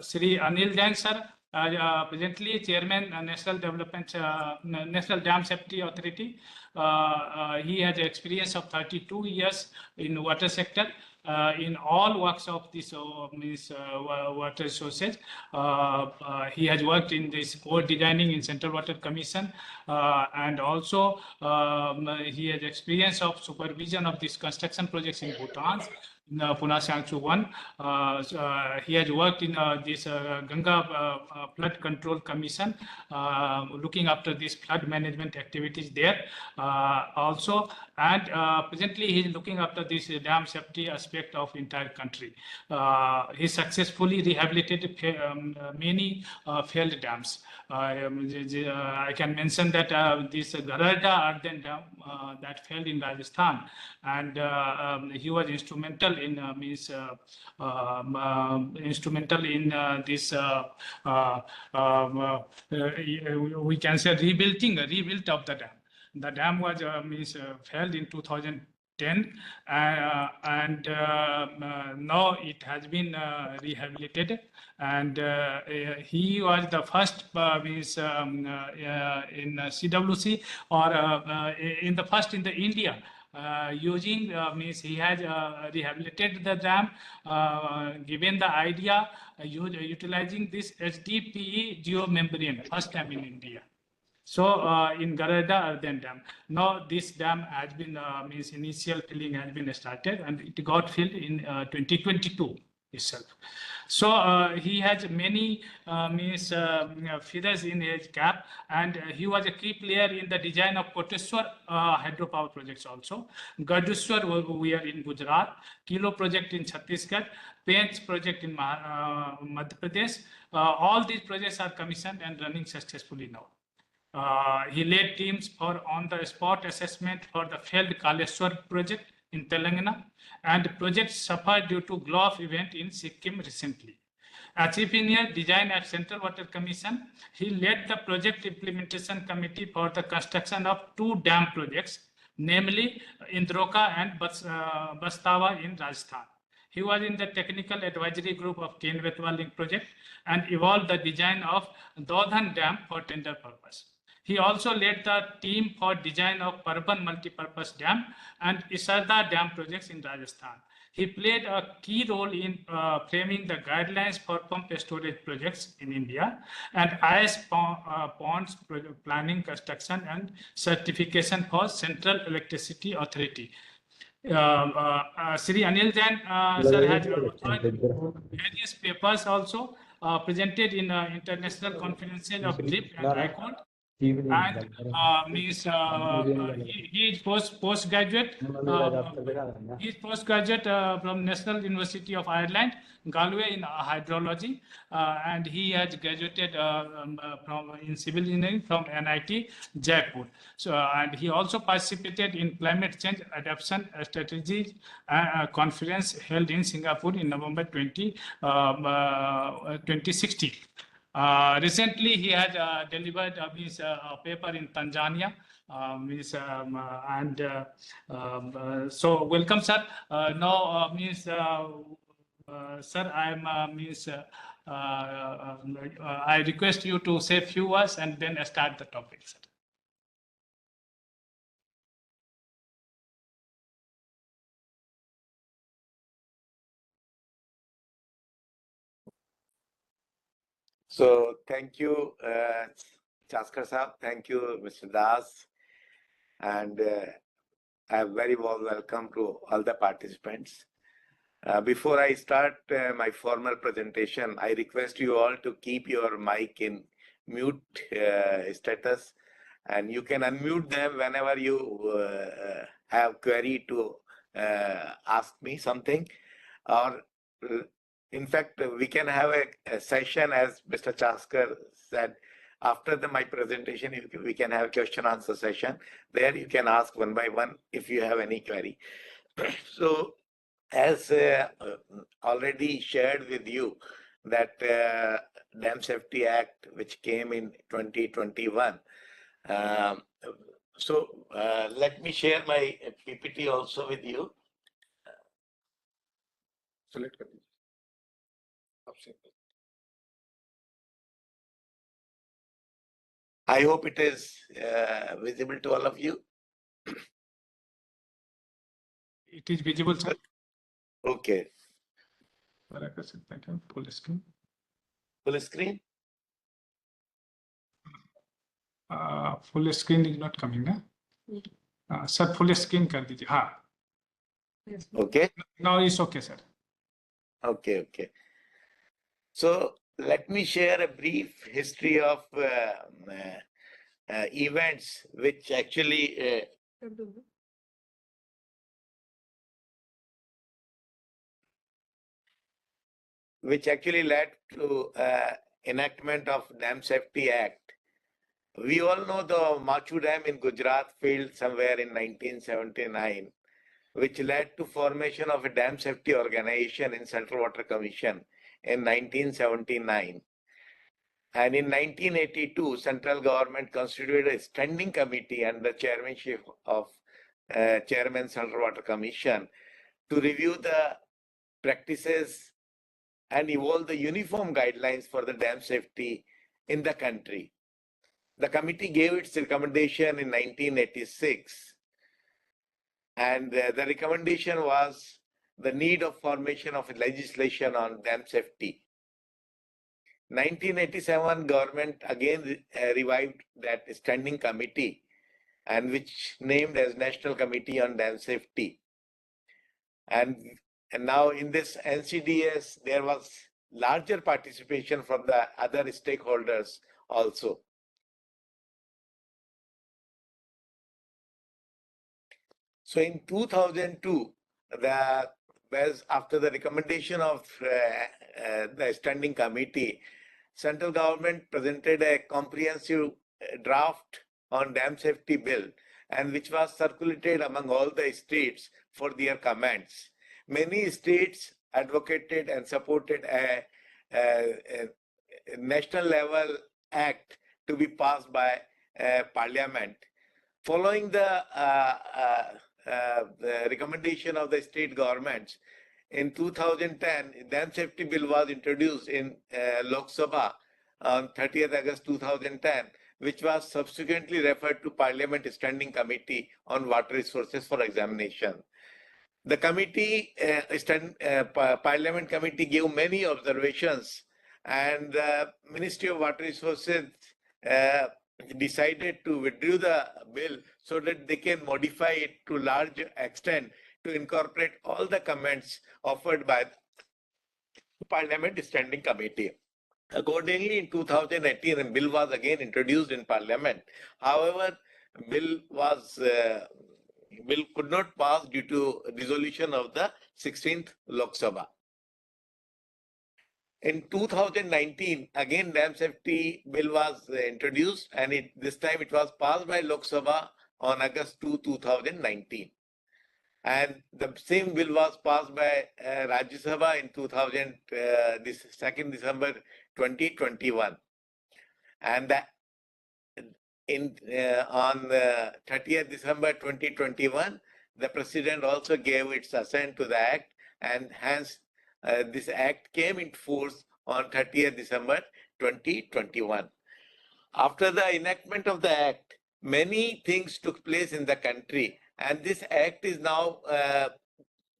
Shri Anil Jain sir, presently Chairman National Dam Safety Authority. He has experience of 32 years in water sector. In all works of this water sources. He has worked in this port designing in Central Water Commission, and also he has experience of supervision of these construction projects in Bhutan. In Puna Sangchu 1. He has worked in this Ganga Flood Control Commission, looking after these flood management activities there also. And presently he is looking after this dam safety aspect of entire country. He successfully rehabilitated many failed dams. I can mention that this Garada Arden Dam that failed in Rajasthan, and he was instrumental in this we can say rebuilt of the dam. The dam was failed in 2010, and now it has been rehabilitated, and he was the first in CWC or in the India. Using means he has rehabilitated the dam, given the idea utilizing this HDPE geomembrane, first time in India. So in Garada Arden Dam, now this dam has been means initial filling has been started, and it got filled in 2022 itself. So he has many feathers in his cap, and he was a key player in the design of Koteshwar hydropower projects also. Gardeshwar we are in Gujarat, Kilo project in Chhattisgarh, Pench project in Madhya Pradesh. All these projects are commissioned and running successfully now. He led teams for on-the-spot assessment for the failed Kaleshwar project in Telangana, and project suffered due to glow-off event in Sikkim recently. Achieving a design at Central Water Commission, he led the project implementation committee for the construction of 2 dam projects, namely Indroka and Bastawa in Rajasthan. He was in the technical advisory group of Ken-Betwa link project and evolved the design of Dodhan Dam for tender purpose. He also led the team for design of Parban multipurpose dam and Isarda dam projects in Rajasthan. He played a key role in framing the guidelines for pump storage projects in India and IS ponds planning, construction and certification for Central Electricity Authority. Shri Anil Jain sir has various papers also presented in international conferences of DRIP and High Court. And he is postgraduate. He is postgraduate from National University of Ireland, Galway in hydrology, and he has graduated in civil engineering from NIT Jaipur. So, and he also participated in climate change adaptation strategy conference held in Singapore in November 2016. Recently, he had delivered his paper in Tanzania. So welcome, sir. Now, sir, I request you to say a few words and then start the topic, sir. So thank you, Chaskar Saab. Thank you, Mr. Das. And a very warm welcome to all the participants. Before I start my formal presentation, I request you all to keep your mic in mute status, and you can unmute them whenever you have query to ask me something, or in fact, we can have a session, as Mr. Chaskar said, after my presentation, we can have a question-answer session. There you can ask one by one if you have any query. So, as already shared with you, that Dam Safety Act, which came in 2021. Let me share my PPT also with you. So let's continue. I hope it is visible to all of you. It is visible, sir. Okay. Full screen. Full screen? Full screen is not coming, na? Sir, full screen कर दीजिए. हाँ. Okay. Now it's okay, sir. Okay, okay. So let me share a brief history of events which actually led to enactment of Dam Safety Act. We all know the Machu Dam in Gujarat failed somewhere in 1979, which led to formation of a dam safety organization in Central Water Commission in 1979. And in 1982, central government constituted a standing committee under chairmanship of Chairman Central Water Commission to review the practices and evolve the uniform guidelines for the dam safety in the country. The committee gave its recommendation in 1986, and the recommendation was the need of formation of legislation on dam safety. 1987 government again revived that standing committee, and which named as National Committee on Dam Safety. And now in this NCDS, there was larger participation from the other stakeholders also. So in 2002, after the recommendation of the standing committee, central government presented a comprehensive draft on dam safety bill, and which was circulated among all the states for their comments. Many states advocated and supported a national level act to be passed by parliament. Following the recommendation of the state governments, in 2010, Dam Safety Bill was introduced in Lok Sabha on 30th August 2010, which was subsequently referred to Parliament Standing Committee on Water Resources for examination. The committee, Parliament Committee, gave many observations, and the Ministry of Water Resources decided to withdraw the bill so that they can modify it to large extent to incorporate all the comments offered by the Parliament Standing Committee. Accordingly, in 2018, a bill was again introduced in Parliament. However, bill could not pass due to dissolution of the 16th Lok Sabha. In 2019, again dam safety bill was introduced, and this time it was passed by Lok Sabha on August 2, 2019. And the same bill was passed by Rajya Sabha in 2nd December 2021. And on 30th December 2021, the President also gave its assent to the Act, and hence this Act came into force on 30th December 2021. After the enactment of the Act, many things took place in the country, and this Act is now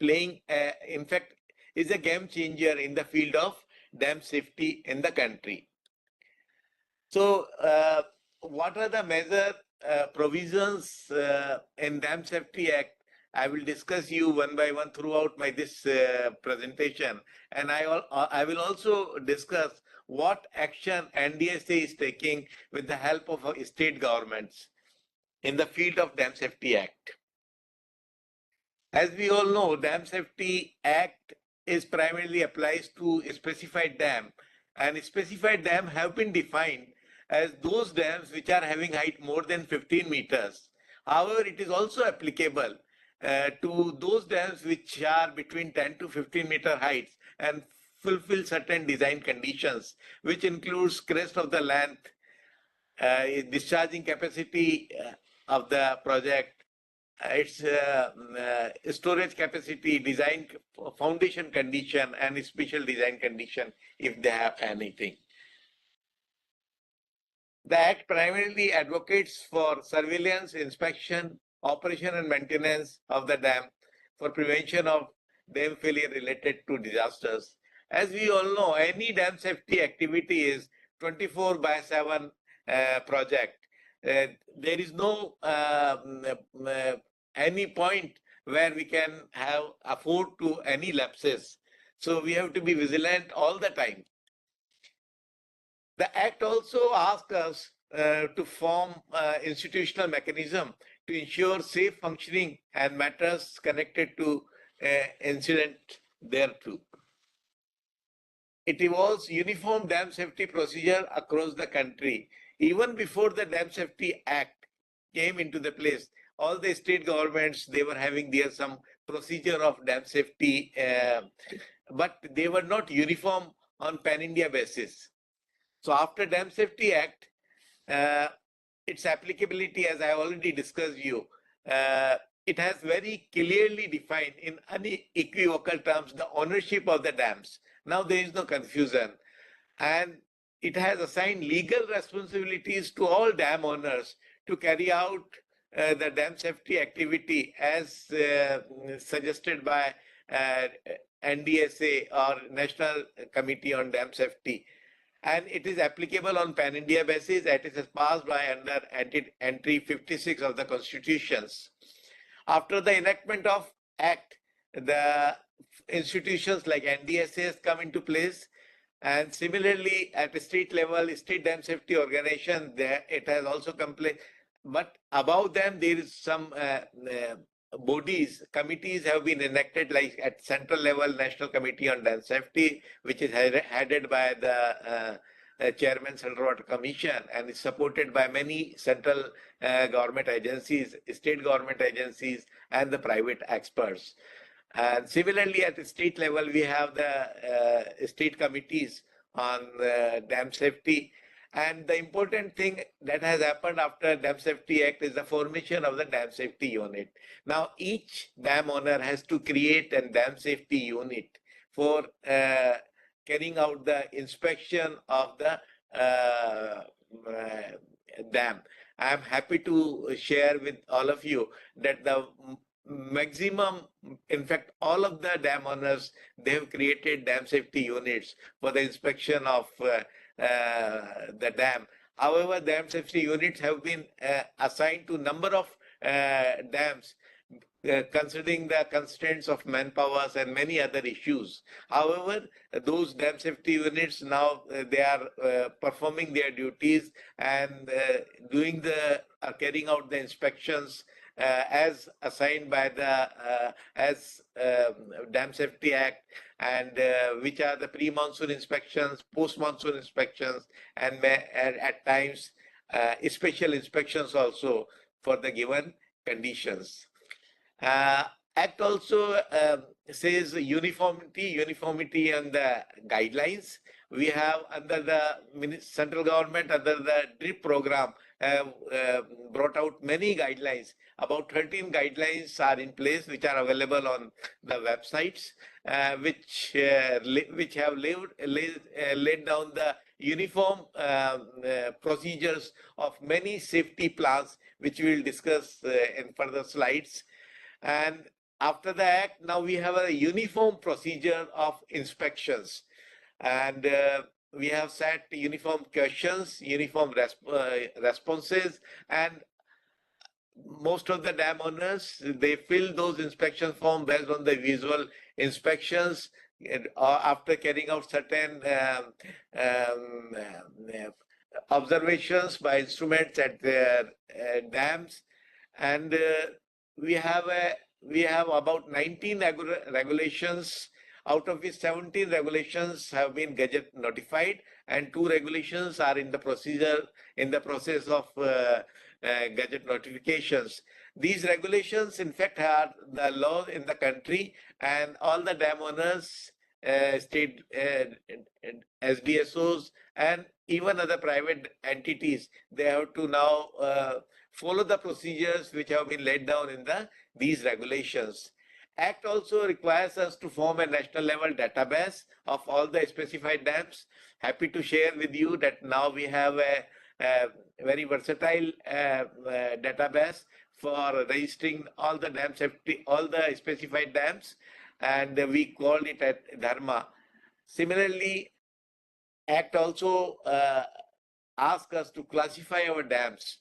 playing, in fact, is a game changer in the field of dam safety in the country. So, what are the major provisions in Dam Safety Act? I will discuss you one by one throughout this presentation, and I will also discuss what action NDSA is taking with the help of state governments in the field of Dam Safety Act. As we all know, Dam Safety Act is primarily applies to a specified dam, and specified dam have been defined as those dams which are having height more than 15 meters. However, it is also applicable to those dams which are between 10 to 15 meter heights and fulfill certain design conditions, which includes crest of the length, discharging capacity of the project, its storage capacity, design foundation condition, and special design condition if they have anything. The Act primarily advocates for surveillance, inspection, operation and maintenance of the dam for prevention of dam failure related to disasters. As we all know, any dam safety activity is 24/7 project. There is no any point where we can have afford to any lapses. So we have to be vigilant all the time. The Act also asks us to form institutional mechanism to ensure safe functioning and matters connected to incident thereto. It involves uniform dam safety procedure across the country. Even before the Dam Safety Act came into the place, all the state governments, they were having there some procedure of dam safety, but they were not uniform on pan-India basis. So after Dam Safety Act, its applicability, as I already discussed you, it has very clearly defined in unequivocal terms the ownership of the dams. Now there is no confusion. And it has assigned legal responsibilities to all dam owners to carry out the dam safety activity as suggested by NDSA or National Committee on Dam Safety. And it is applicable on pan-India basis. It is passed by under entry 56 of the constitutions. After the enactment of Act, the institutions like NDSA come into place. And similarly, at the state level, state dam safety organization, there it has also come place. But above them, there is some bodies, committees have been enacted, like at central level, National Committee on Dam Safety, which is headed by the Chairman Central Water Commission and is supported by many central government agencies, state government agencies, and the private experts. And similarly, at the state level, we have the state committees on dam safety. And the important thing that has happened after Dam Safety Act is the formation of the Dam Safety Unit. Now, each dam owner has to create a dam safety unit for carrying out the inspection of the dam. I am happy to share with all of you that the maximum, in fact, all of the dam owners, they have created dam safety units for the inspection of the dam. However, dam safety units have been assigned to number of dams considering the constraints of manpower and many other issues. However, those dam safety units now they are performing their duties and doing the carrying out the inspections as assigned by the Dam Safety Act, and which are the pre-monsoon inspections, post-monsoon inspections, and at times special inspections also for the given conditions. Act also says uniformity on the guidelines. We have under the central government, under the DRIP program, have brought out many guidelines. About 13 guidelines are in place, which are available on the websites, which have laid down the uniform procedures of many safety plans, which we will discuss in further slides. And after the Act, now we have a uniform procedure of inspections. And we have set uniform questions, uniform responses, and most of the dam owners, they fill those inspection forms based on the visual inspections after carrying out certain observations by instruments at their dams. And we have about 19 regulations, out of which 17 regulations have been gazette notified, and 2 regulations are in the process of gazette notifications. These regulations, in fact, are the law in the country, and all the dam owners, state SDSOs, and even other private entities, they have to now follow the procedures which have been laid down in these regulations. Act also requires us to form a national level database of all the specified dams. Happy to share with you that now we have a very versatile database for registering all the dam safety, all the specified dams, and we called it at Dharma. Similarly, Act also asks us to classify our dams.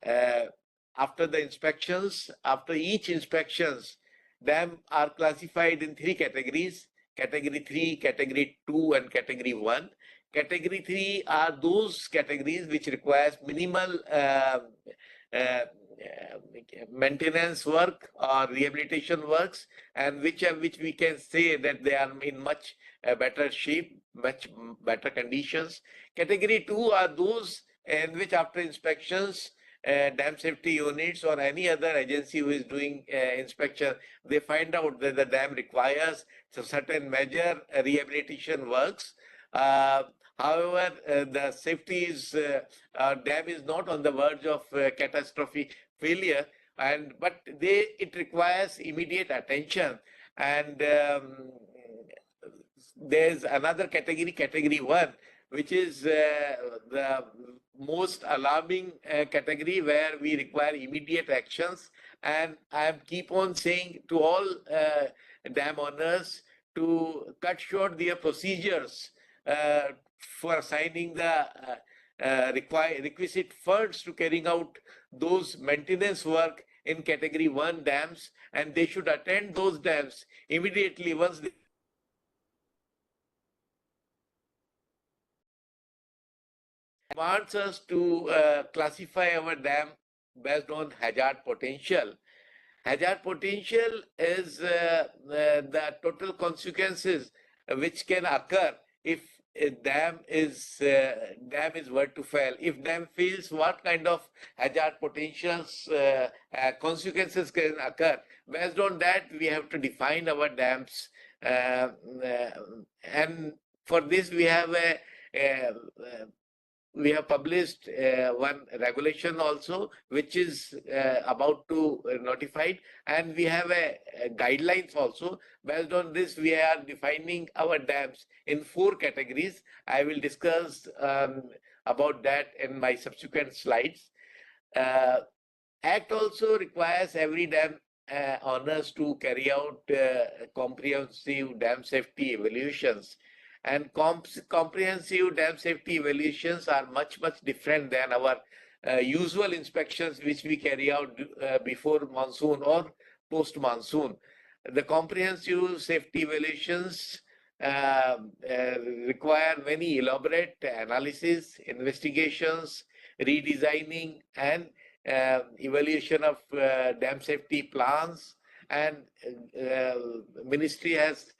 After the inspections, after each inspections, dams are classified in three categories: category 3, category 2, and category 1. Category 3 are those categories which requires minimal maintenance work or rehabilitation works, and which we can say that they are in much better shape, much better conditions. Category 2 are those in which after inspections, dam safety units or any other agency who is doing inspection, they find out that the dam requires certain major rehabilitation works. However, the safety is dam is not on the verge of catastrophic failure, but it requires immediate attention. And there's another category, category 1, which is the most alarming category, where we require immediate actions. And I keep on saying to all dam owners to cut short their procedures for assigning the requisite funds to carrying out those maintenance work in category 1 dams, and they should attend those dams immediately once they wants us to classify our dam based on hazard potential. Hazard potential is the total consequences which can occur if a dam is were to fail. If dam fails, what kind of hazard potentials consequences can occur? Based on that, we have to define our dams, and for this we have published one regulation also, which is about to notified, and we have a guidelines also. Based on this, we are defining our dams in 4 categories. I will discuss about that in my subsequent slides. Act also requires every dam owners to carry out comprehensive dam safety evaluations. And comprehensive dam safety evaluations are much different than our usual inspections which we carry out before monsoon or post monsoon. The comprehensive safety evaluations require many elaborate analysis, investigations, redesigning, and evaluation of dam safety plans. And ministry has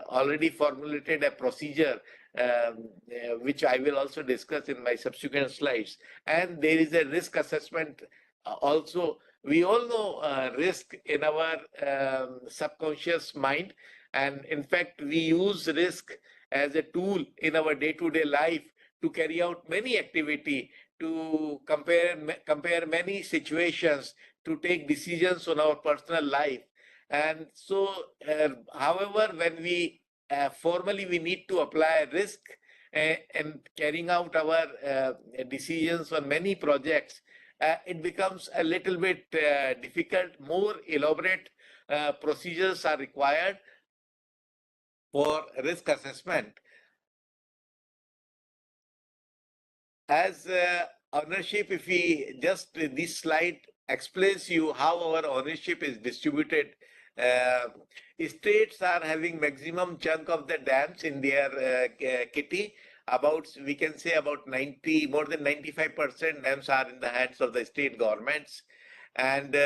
already formulated a procedure which I will also discuss in my subsequent slides. And there is a risk assessment also. We all know risk in our subconscious mind, and in fact we use risk as a tool in our day-to-day life to carry out many activity, to compare many situations, to take decisions on our personal life. And so, however, when we formally we need to apply risk and carrying out our decisions on many projects, it becomes a little bit difficult. More elaborate procedures are required for risk assessment. As ownership, if we just this slide explains you how our ownership is distributed. States are having maximum chunk of the dams in their kitty. We can say about 90, more than 95% dams are in the hands of the state governments. And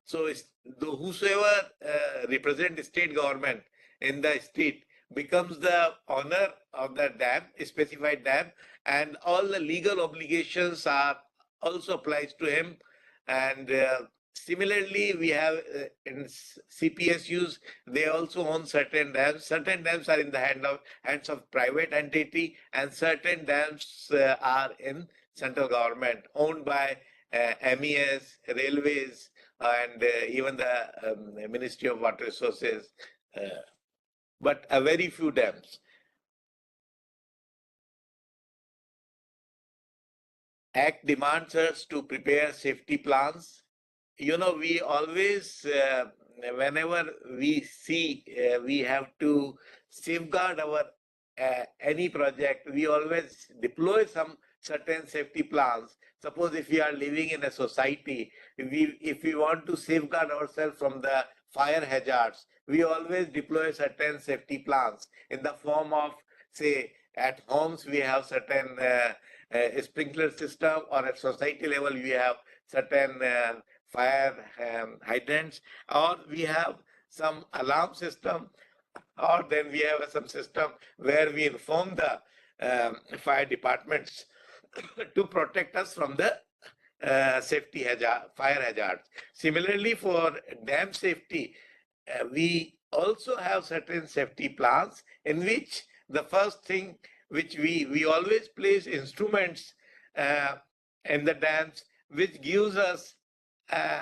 so whosoever represent state government in the state becomes the owner of the dam, specified dam, and all the legal obligations are also applies to him. And similarly, we have in CPSUs, they also own certain dams. Certain dams are in the hands of private entity, and certain dams are in central government, owned by MES, railways, and even the Ministry of Water Resources, but a very few dams. Act demands us to prepare safety plans. We always, whenever we see we have to safeguard our any project, we always deploy some certain safety plans. Suppose if we are living in a society, if we want to safeguard ourselves from the fire hazards, we always deploy certain safety plans in the form of, say, at homes we have certain sprinkler system, or at society level we have certain fire hydrants, or we have some alarm system, or then we have some system where we inform the fire departments to protect us from the safety hazard, fire hazards. Similarly, for dam safety, we also have certain safety plans in which the first thing which we always place instruments uh, in the dams, which gives us uh,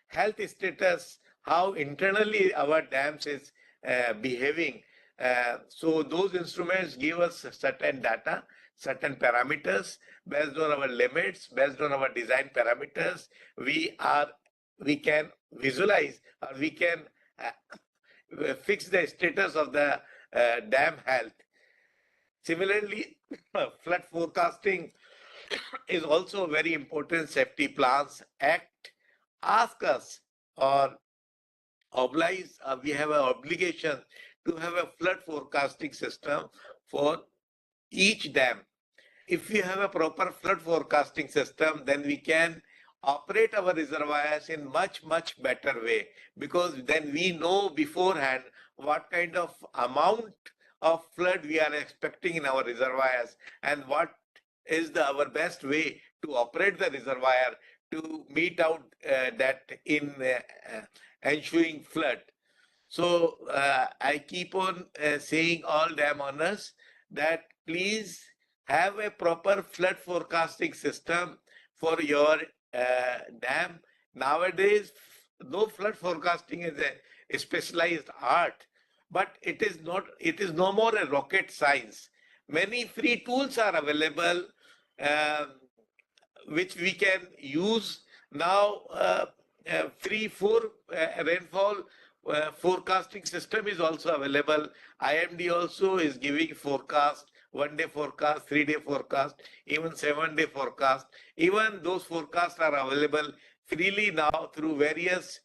health status, how internally our dams is behaving. So those instruments give us certain data, certain parameters. Based on our limits, based on our design parameters, we can visualize, or we can fix the status of the dam health. Similarly, flood forecasting is also a very important safety plans act. Ask us, or oblige, we have an obligation to have a flood forecasting system for each dam. If we have a proper flood forecasting system, then we can operate our reservoirs in much better way, because then we know beforehand what kind of amount of flood we are expecting in our reservoirs, and what is our best way to operate the reservoir to meet out that in ensuing flood. So I keep on saying all dam owners that please have a proper flood forecasting system for your dam. Nowadays, though flood forecasting is a specialized art, but it is not. It is no more a rocket science. Many free tools are available, um, which we can use now. Free for rainfall forecasting system is also available. IMD also is giving forecast, 1 day forecast, 3 day forecast, even 7 day forecast. Even those forecasts are available freely now through various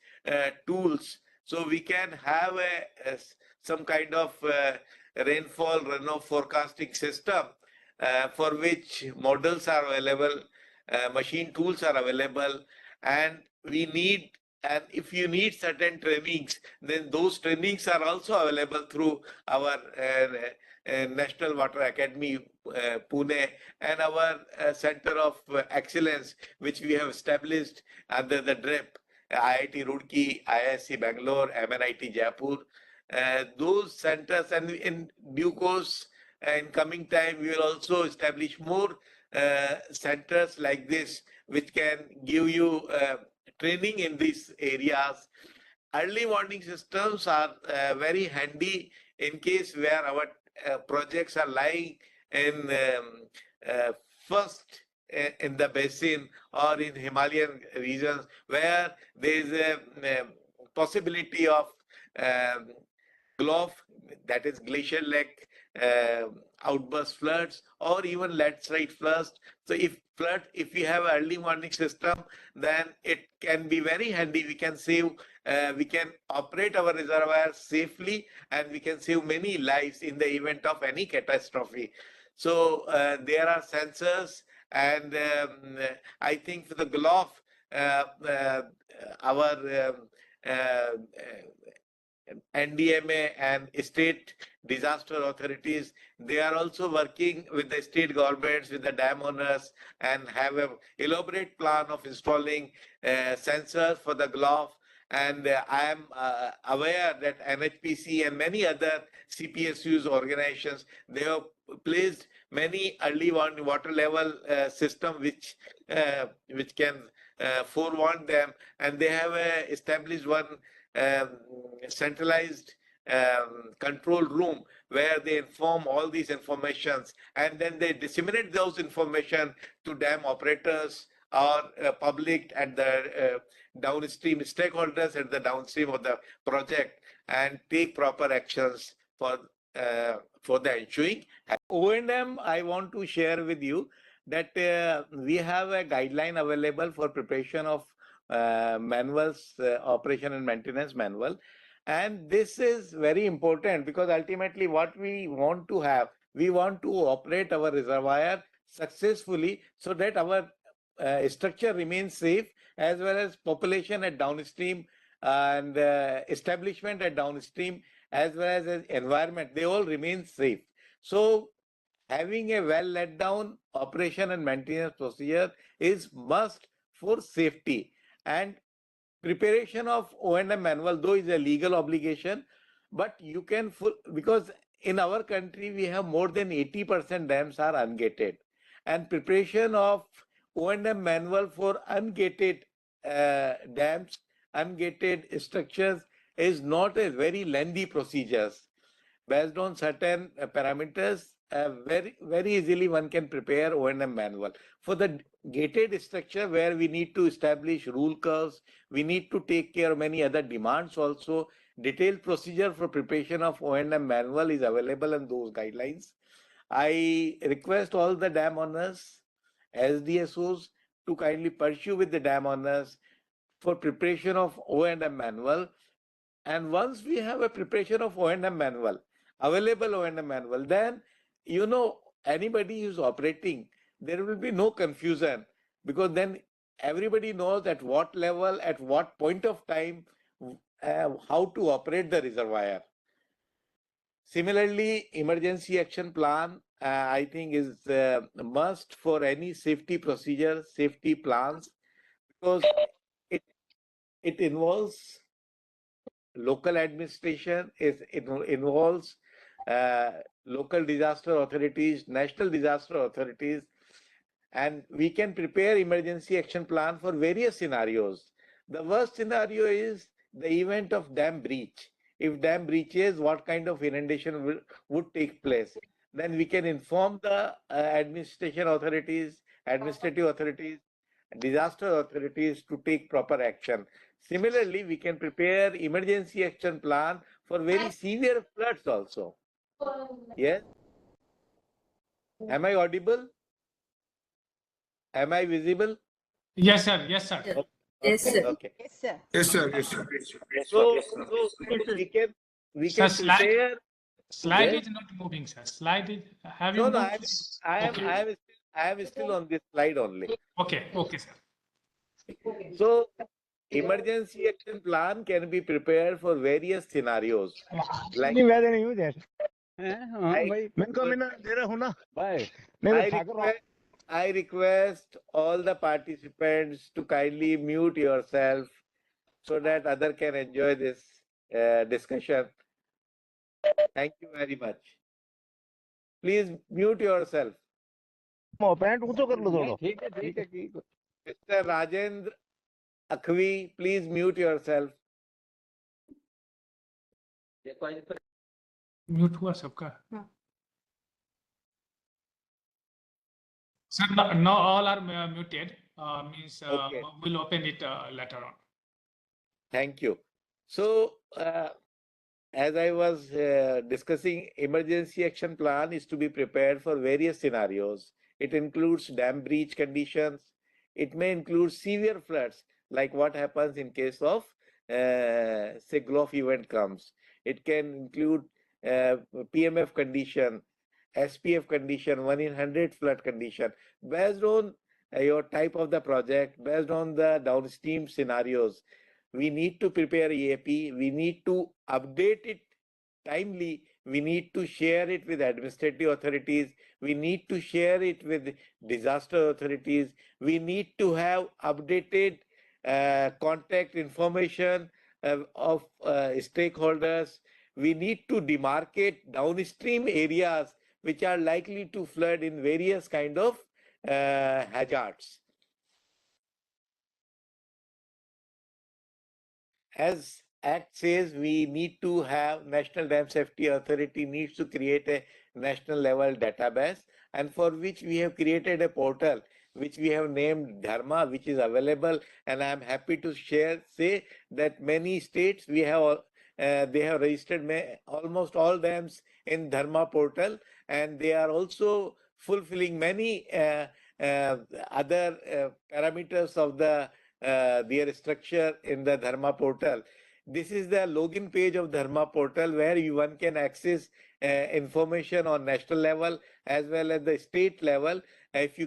tools. So we can have some kind of rainfall runoff forecasting system for which models are available, machine tools are available, and we need, and if you need certain trainings, then those trainings are also available through our National Water Academy, Pune, and our Center of Excellence, which we have established under the DRIP, IIT Roorkee, IISc Bangalore, MNIT Jaipur. Those centers, and in due course, in coming time, we will also establish more centers like this, which can give you training in these areas. Early warning systems are very handy in case where our projects are lying in first in the basin or in Himalayan regions, where there is a possibility of um, GLOF, that is glacial lake uh, outburst floods, or even landslide floods. So if we have early warning system, then it can be very handy. We can save, we can operate our reservoirs safely, and we can save many lives in the event of any catastrophe. So there are sensors, and I think for the GLOF, our NDMA and state disaster authorities, they are also working with the state governments, with the dam owners, and have an elaborate plan of installing sensors for the glove. And I am aware that NHPC and many other CPSUs organizations, they have placed many early water level system which can forewarn them, and they have established one um, centralized control room where they inform all these informations, and then they disseminate those information to dam operators or public at the downstream stakeholders at the downstream of the project, and take proper actions for the ensuing. O&M, I want to share with you that we have a guideline available for preparation of manuals, operation and maintenance manual. And this is very important because ultimately what we want to have, we want to operate our reservoir successfully so that our structure remains safe, as well as population at downstream and establishment at downstream, as well as environment, they all remain safe. So having a well let down operation and maintenance procedure is must for safety. And preparation of O&M manual, though, is a legal obligation, but you can because in our country we have more than 80% dams are ungated, and preparation of O&M manual for ungated dams, ungated structures is not a very lengthy procedures. Based on certain parameters, very easily one can prepare O&M manual. For the gated structure where we need to establish rule curves, we need to take care of many other demands also. Detailed procedure for preparation of O&M manual is available in those guidelines. I request all the dam owners, SDSOs, to kindly pursue with the dam owners for preparation of O&M manual. And once we have a preparation of O&M manual, available O&M manual, then anybody who's operating, there will be no confusion, because then everybody knows at what level, at what point of time, how to operate the reservoir. Similarly, emergency action plan, I think, is a must for any safety procedure, safety plans, because it involves local administration, it involves local disaster authorities, national disaster authorities, and we can prepare emergency action plan for various scenarios. The worst scenario is the event of dam breach. If dam breaches, what kind of inundation would take place? Then we can inform the administrative authorities, disaster authorities to take proper action. Similarly, we can prepare emergency action plan for very severe floods also. Yes. Am I audible? Am I visible? Yes, sir. Yes, sir. Okay. Yes, sir. Okay. Yes, sir. Yes, sir. Yes, sir. So we Sir, can prepare. slide Yes? is not moving, sir. Slide is, have you No, moved? I am still on this slide only. Okay, okay, sir. So emergency action plan can be prepared for various scenarios. Like I request all the participants to kindly mute yourself so that other can enjoy this discussion. Thank you very much. Please mute yourself. Mr. Rajendra Akhvi, please mute yourself. Mute हुआ सबका. Sir, no, all are muted. Means Okay. we'll open it later on. Thank you. So, as I was discussing, emergency action plan is to be prepared for various scenarios. It includes dam breach conditions. It may include severe floods, like what happens in case of, say, Gulf event comes. It can include PMF condition, SPF condition, 1 in 100 flood condition. Based on your type of the project, based on the downstream scenarios, we need to prepare EAP, we need to update it timely, we need to share it with administrative authorities, we need to share it with disaster authorities, we need to have updated contact information of stakeholders, we need to demarcate downstream areas which are likely to flood in various kind of hazards. As Act says, we need to have National Dam Safety Authority needs to create a national level database, and for which we have created a portal which we have named Dharma, which is available, and I am happy to say that many states we have they have registered almost all dams in Dharma portal, and they are also fulfilling many other parameters of their structure in the Dharma portal. This is the login page of Dharma portal where one can access information on national level as well as the state level. If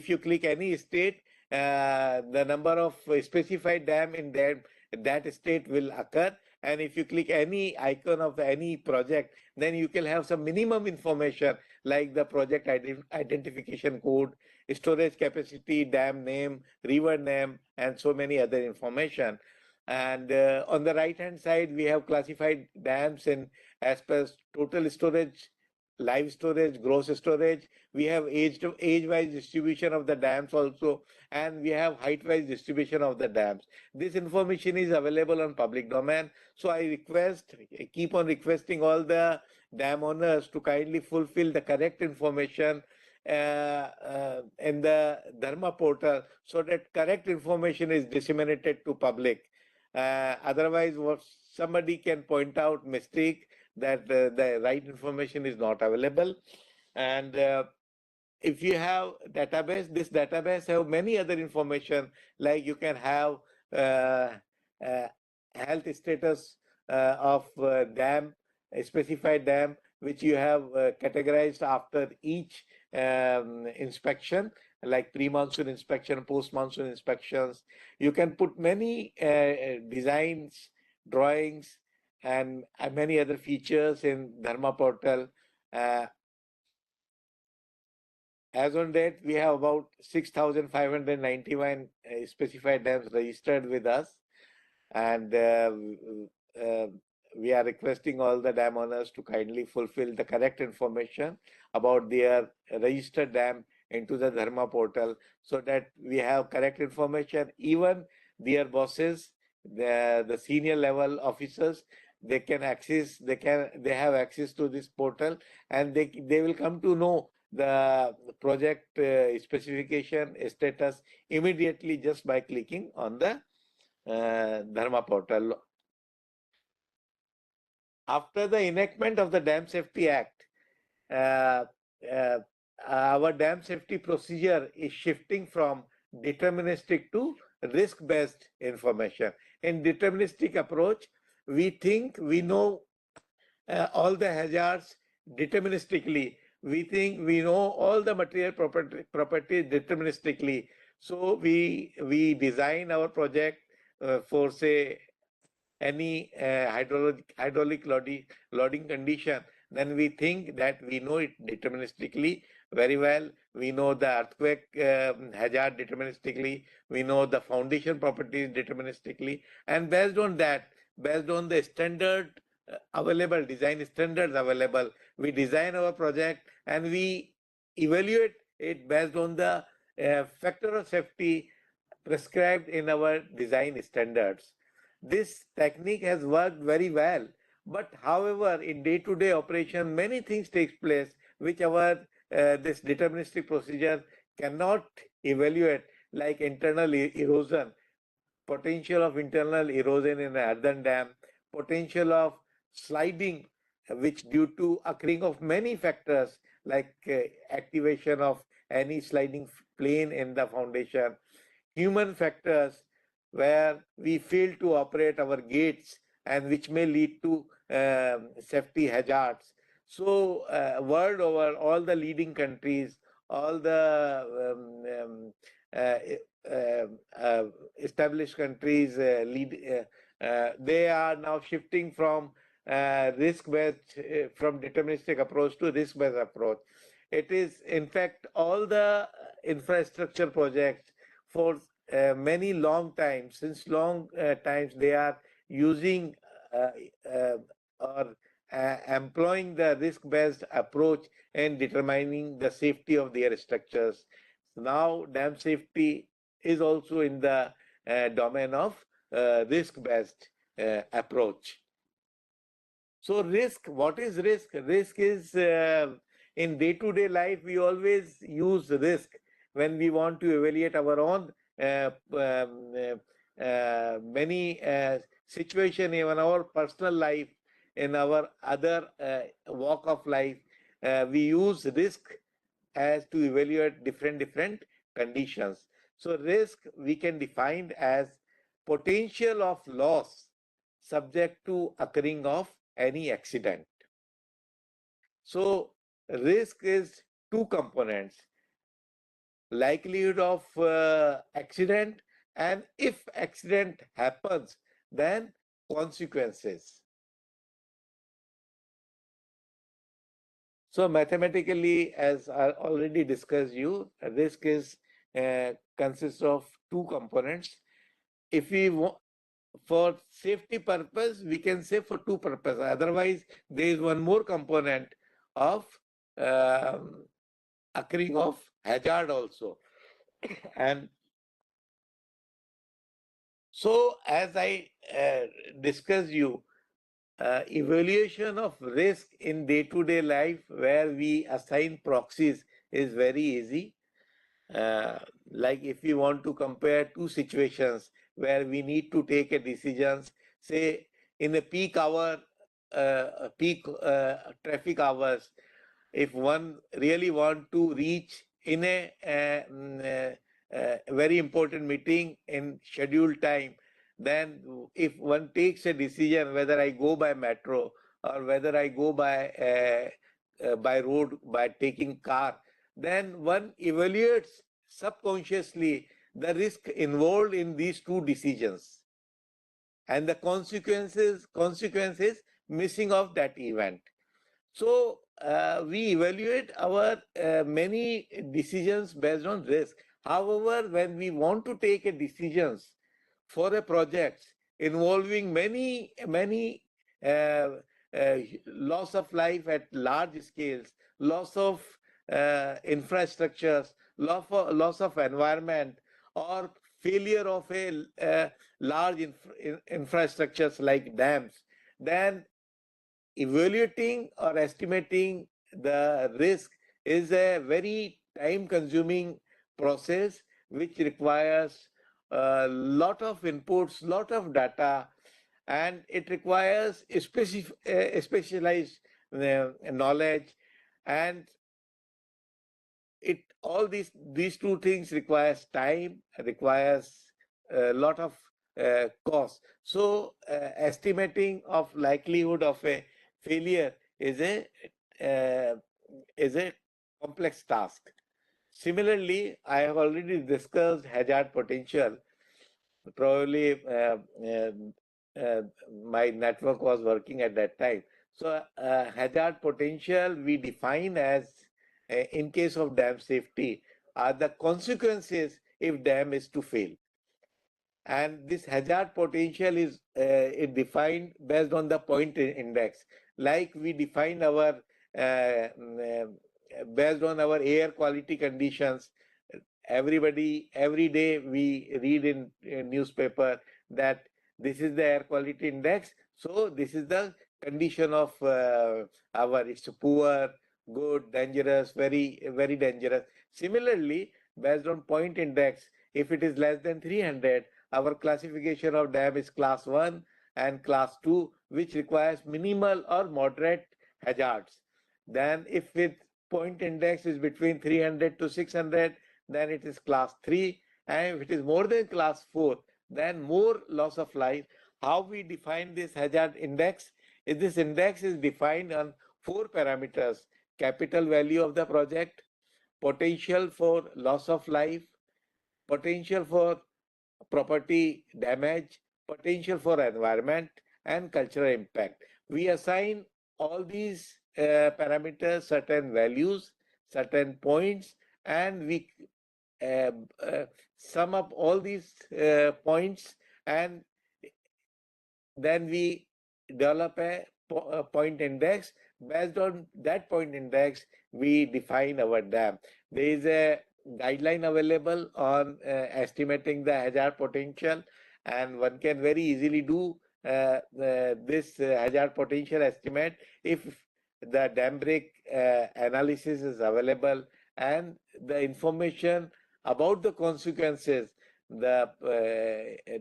you click any state, the number of specified dam in that state will occur. And if you click any icon of any project, then you can have some minimum information like the project identification code, storage capacity, dam name, river name, and so many other information. And on the right hand side, we have classified dams in as per total storage, live storage, gross storage. We have age-wise distribution of the dams also, and we have height-wise distribution of the dams. This information is available on public domain. So I keep on requesting all the dam owners to kindly fulfill the correct information in the Dharma portal so that correct information is disseminated to public. Otherwise, what somebody can point out mistake that the right information is not available. And if you have database, this database have many other information, like you can have uh, health status of dam, a specified dam, which you have categorized after each inspection, like pre-monsoon inspection, post-monsoon inspections. You can put many designs, drawings, and many other features in Dharma portal. As on date, we have about 6,591 specified dams registered with us, and uh, we are requesting all the dam owners to kindly fulfill the correct information about their registered dam into the Dharma portal so that we have correct information. Even their bosses, the senior level officers, they have access to this portal, and they will come to know the project specification status immediately just by clicking on the Dharma portal. After the enactment of the Dam Safety Act, uh, uh, our dam safety procedure is shifting from deterministic to risk-based information. In deterministic approach, we think we know all the hazards deterministically. We think we know all the material properties deterministically. So we design our project for, say, any hydraulic loading condition, then we think that we know it deterministically very well. We know the earthquake hazard deterministically. We know the foundation properties deterministically. And based on that, based on the standard available, design standards available, we design our project and we evaluate it based on the factor of safety prescribed in our design standards. This technique has worked very well, but however, in day-to-day operation, many things take place which our this deterministic procedure cannot evaluate, like internal erosion, potential of internal erosion in an earthen dam, potential of sliding, which due to occurring of many factors like activation of any sliding plane in the foundation, human factors where we fail to operate our gates and which may lead to safety hazards. So world over, all the leading countries, all the uh, established countries they are now shifting from risk-based, from deterministic approach to risk-based approach. It is, in fact, all the infrastructure projects for many long times, since long times, they are using uh, uh, or employing the risk-based approach in determining the safety of their structures. Now, dam safety is also in the domain of risk-based approach. So risk, what is risk? Risk is in day-to-day life, we always use risk when we want to evaluate our own many situation in our personal life, in our other walk of life. We use risk as to evaluate different conditions. So risk we can define as potential of loss subject to occurring of any accident. So risk is two components: likelihood of accident, and if accident happens, then consequences. So mathematically, as I already discussed you, risk is consists of two components. If we want, for safety purpose, we can say for two purposes. Otherwise, there is one more component of um, occurring of hazard also. And so, as I discussed you, evaluation of risk in day-to-day life where we assign proxies is very easy. Like if we want to compare two situations where we need to take a decisions, say in a peak hour, peak traffic hours, if one really want to reach in a, very important meeting in scheduled time, then if one takes a decision whether I go by metro or whether I go by road by taking car, then one evaluates subconsciously the risk involved in these two decisions and the consequences missing of that event. So we evaluate our many decisions based on risk. However, when we want to take a decisions for a project involving many uh, loss of life at large scales, loss of infrastructures, loss of environment, or failure of a large infrastructures like dams, then evaluating or estimating the risk is a very time consuming process which requires a lot of inputs, lot of data, and it requires specialized knowledge, and it all these two things requires time, requires a lot of cost. So estimating of likelihood of a failure uh, is a complex task. Similarly, I have already discussed hazard potential. Probably my network was working at that time. So hazard potential we define as, in case of dam safety, are the consequences if dam is to fail. And this hazard potential is defined based on the point index. Like we define our based on our air quality conditions. Everybody, every day we read in newspaper that this is the air quality index. So this is the condition of our, it's poor, good, dangerous, very dangerous. Similarly, based on point index, if it is less than 300, our classification of dam is class 1 and class 2, which requires minimal or moderate hazards. Then if its point index is between 300 to 600, then it is class 3. And if it is more than class 4, then more loss of life. How we define this hazard index? Is this index is defined on 4 parameters: capital value of the project, potential for loss of life, potential for property damage, potential for environment, and cultural impact. We assign all these parameters certain values, certain points, and we uh, uh, sum up all these points, and then we develop a point index. Based on that point index, we define our dam. There is a guideline available on estimating the hazard potential, and one can very easily do this hazard potential estimate if the dam break analysis is available, and the information about the consequences, the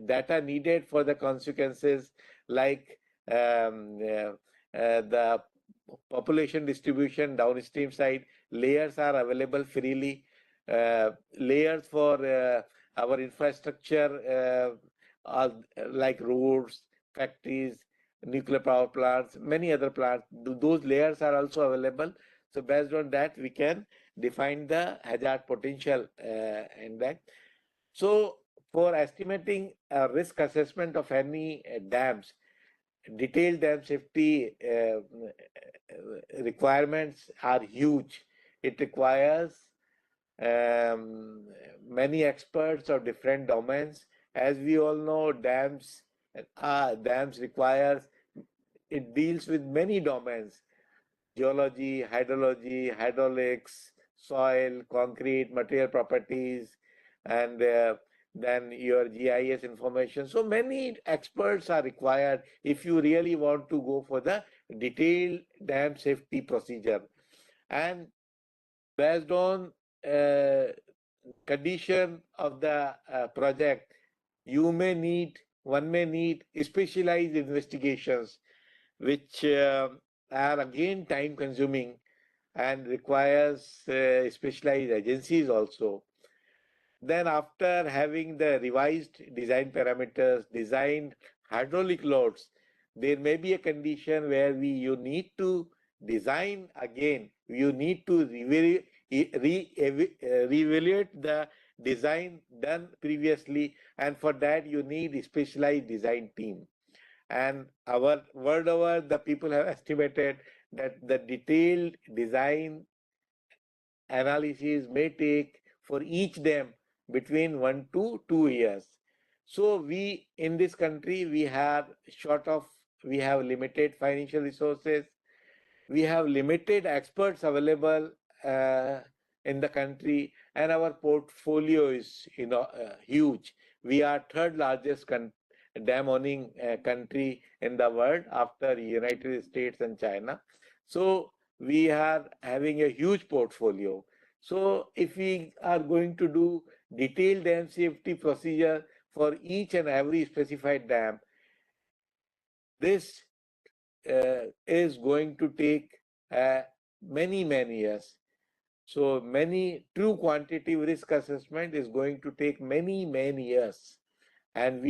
data needed for the consequences, like the population distribution downstream side, layers are available freely. Layers for our infrastructure are like roads, factories, nuclear power plants, many other plants. Those layers are also available. So based on that, we can define the hazard potential index. So for estimating a risk assessment of any dams, detailed dam safety requirements are huge. It requires um, many experts of different domains. As we all know, dams requires, it deals with many domains: geology, hydrology, hydraulics, soil, concrete, material properties, and then your GIS information. So many experts are required if you really want to go for the detailed dam safety procedure. And based on uh, condition of the project, one may need specialized investigations, which are again time consuming and requires specialized agencies also. Then after having the revised design parameters, designed hydraulic loads, there may be a condition where you need to design again. You need to reevaluate the design done previously, and for that you need a specialized design team. And our world over, the people have estimated that the detailed design analysis may take for each dam between 1 to 2 years. So we in this country, we have limited financial resources, we have limited experts available uh, in the country, and our portfolio is huge. We are third largest dam owning country in the world after United States and China. So we are having a huge portfolio. So if we are going to do detailed dam safety procedure for each and every specified dam, this is going to take many years. So many true quantitative risk assessment is going to take many years. And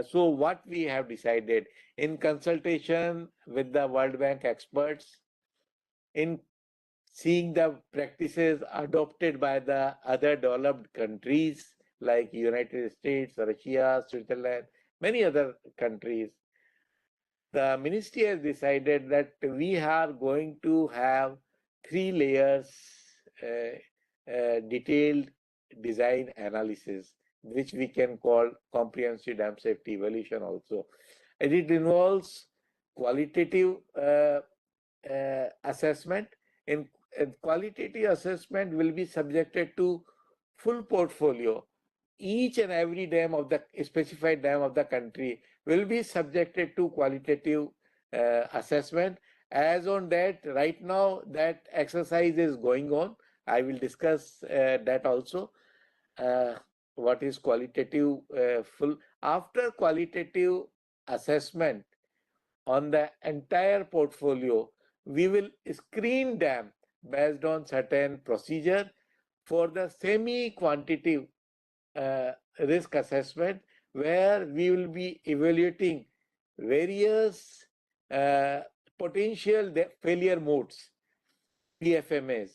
so what we have decided in consultation with the World Bank experts, in seeing the practices adopted by the other developed countries like United States, Russia, Switzerland, many other countries, the ministry has decided that we are going to have 3 layers detailed design analysis, which we can call comprehensive dam safety evaluation also. And it involves qualitative assessment. In qualitative assessment will be subjected to full portfolio. Each and every dam of the specified dam of the country will be subjected to qualitative assessment. As on that, right now that exercise is going on. I will discuss that also. What is qualitative full? After qualitative assessment on the entire portfolio, we will screen them based on certain procedure for the semi-quantitative risk assessment, where we will be evaluating various uh, potential failure modes, PFMAs,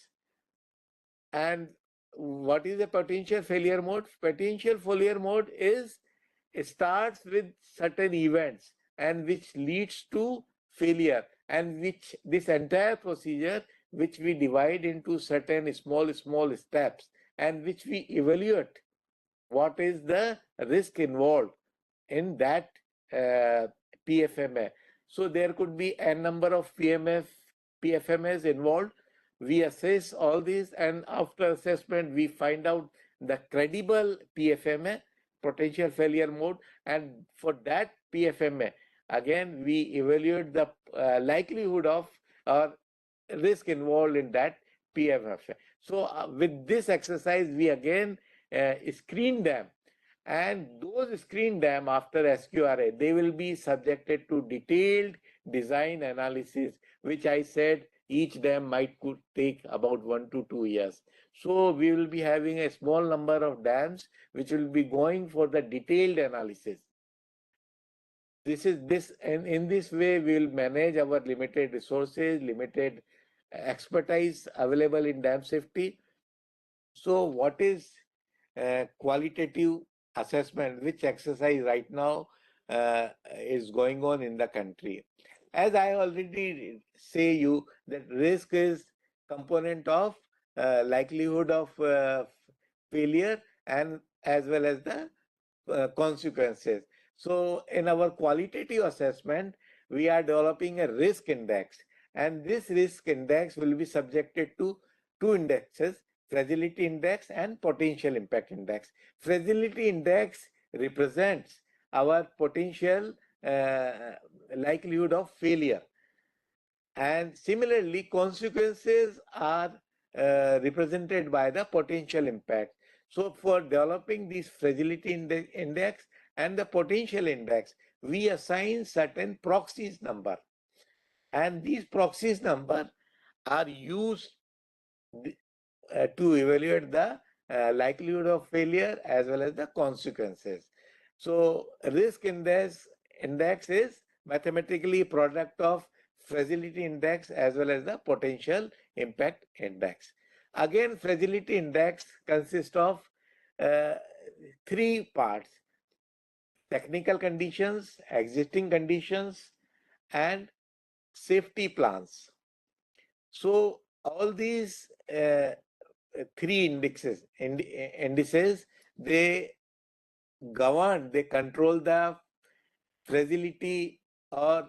and what is a potential failure mode? Potential failure mode is, it starts with certain events and which leads to failure, and which this entire procedure, which we divide into certain small steps, and which we evaluate what is the risk involved in that uh, PFMA. So there could be a number of PFMAs involved. We assess all these, and after assessment, we find out the credible PFMA, potential failure mode, and for that PFMA, again, we evaluate the likelihood of or risk involved in that PFMA. So with this exercise, we again screen them, and those screen them after SQRA, they will be subjected to detailed design analysis, which I said each dam could take about 1 to 2 years. So we will be having a small number of dams which will be going for the detailed analysis. And in this way we will manage our limited resources, limited expertise available in dam safety. So what is qualitative assessment, which exercise right now is going on in the country? As I already say you, that risk is component of likelihood of failure, and as well as the consequences. So in our qualitative assessment, we are developing a risk index, and this risk index will be subjected to two indexes: fragility index and potential impact index. Fragility index represents our potential uh, likelihood of failure, and similarly consequences are represented by the potential impact. So for developing this fragility index and the potential index, we assign certain proxies number, and these proxies number are used to evaluate the likelihood of failure as well as the consequences. So risk index is mathematically product of fragility index as well as the potential impact index. Again, fragility index consists of uh, three parts: technical conditions, existing conditions, and safety plans. So all these three indices, they they control the fragility or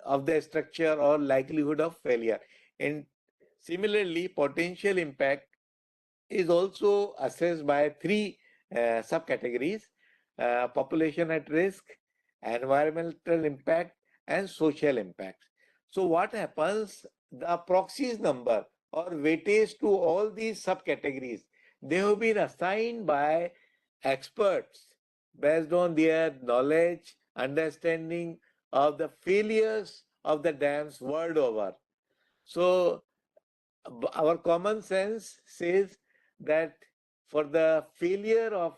of the structure or likelihood of failure. And similarly, potential impact is also assessed by three subcategories: population at risk, environmental impact, and social impact. So what happens, the proxies number or weightage to all these subcategories, they have been assigned by experts based on their knowledge, understanding of the failures of the dams world over. So our common sense says that for the failure of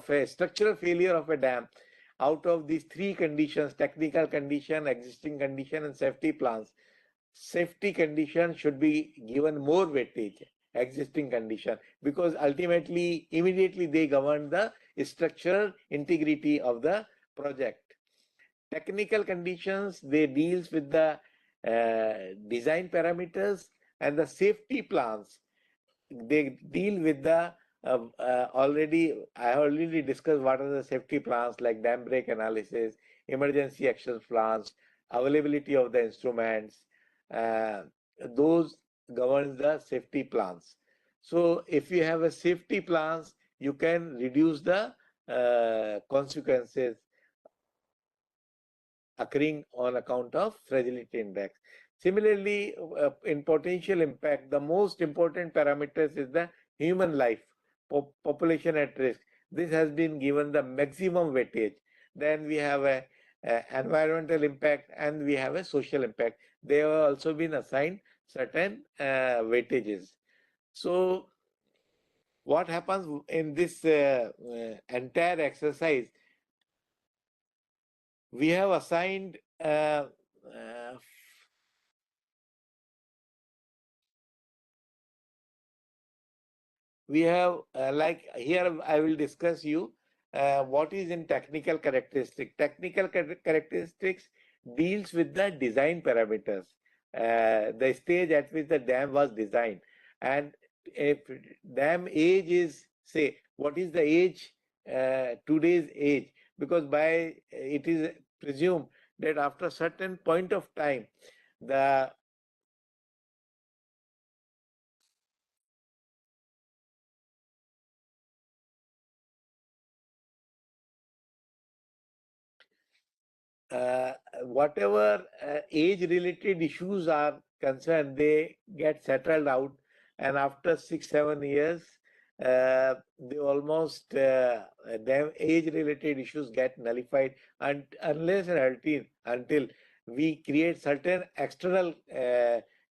a structural failure of a dam, out of these three conditions: technical condition, existing condition, and safety plans, safety condition should be given more weightage, existing condition, because ultimately immediately they govern the structural integrity of the project. Technical conditions, they deals with the design parameters, and the safety plans, they deal with the I already discussed what are the safety plans, like dam break analysis, emergency action plans, availability of the instruments. uh, those governs the safety plans. So if you have a safety plans, you can reduce the consequences occurring on account of fragility index. Similarly, in potential impact, the most important parameters is the human life, population at risk. This has been given the maximum weightage. Then we have a environmental impact, and we have a social impact. They have also been assigned certain weightages. So what happens in this entire exercise? We have assigned we have like here I will discuss you what is in technical characteristic. Technical characteristics deals with the design parameters, the stage at which the dam was designed, and if dam age is, say, what is the age, today's age, because by it is presumed that after a certain point of time the whatever age-related issues are concerned, they get settled out, and after 6, 7 years, they almost their age-related issues get nullified, and unless and until we create certain external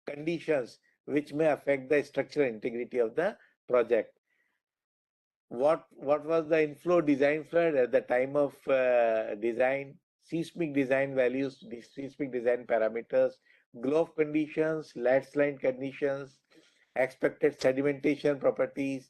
conditions which may affect the structural integrity of the project. What was the inflow design flood at the time of design, seismic design values, the seismic design parameters, globe conditions, landslide conditions, expected sedimentation properties,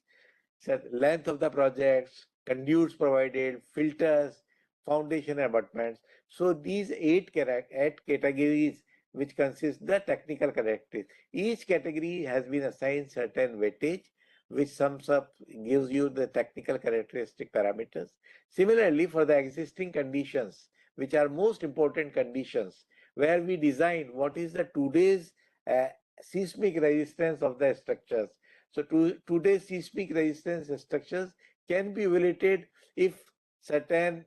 length of the projects, conduits provided, filters, foundation abutments. So these eight categories which consist the technical characteristics. Each category has been assigned certain weightage which sums up, gives you the technical characteristic parameters. Similarly, for the existing conditions, which are most important conditions, where we design what is the today's uh, seismic resistance of the structures. So today's seismic resistance structures can be evaluated if certain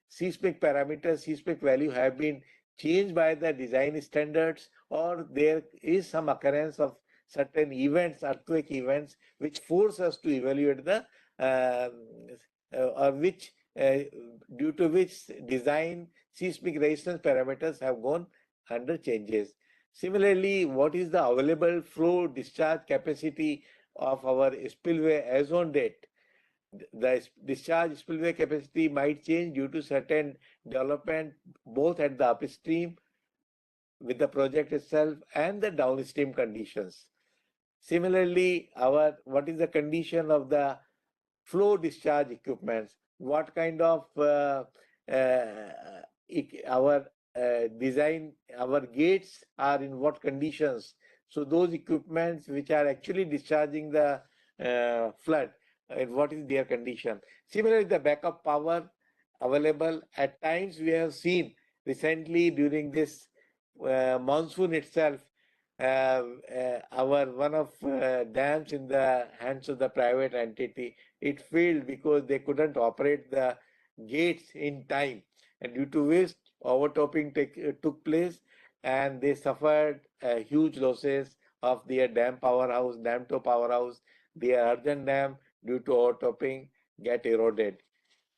seismic parameters, seismic value have been changed by the design standards, or there is some occurrence of certain events, earthquake events, which force us to evaluate the or which due to which design seismic resistance parameters have gone under changes. Similarly, what is the available flow discharge capacity of our spillway as on date? The discharge spillway capacity might change due to certain development both at the upstream with the project itself and the downstream conditions. Similarly, what is the condition of the flow discharge equipments? What kind of our design, our gates are in what conditions? So those equipments which are actually discharging the flood, and what is their condition? Similarly, the backup power available. At times, we have seen recently during this monsoon itself, our one of dams in the hands of the private entity, it failed because they couldn't operate the gates in time, and due to which overtopping took place, and they suffered huge losses of their dam powerhouse, dam to powerhouse. Their urgent dam, due to overtopping, get eroded.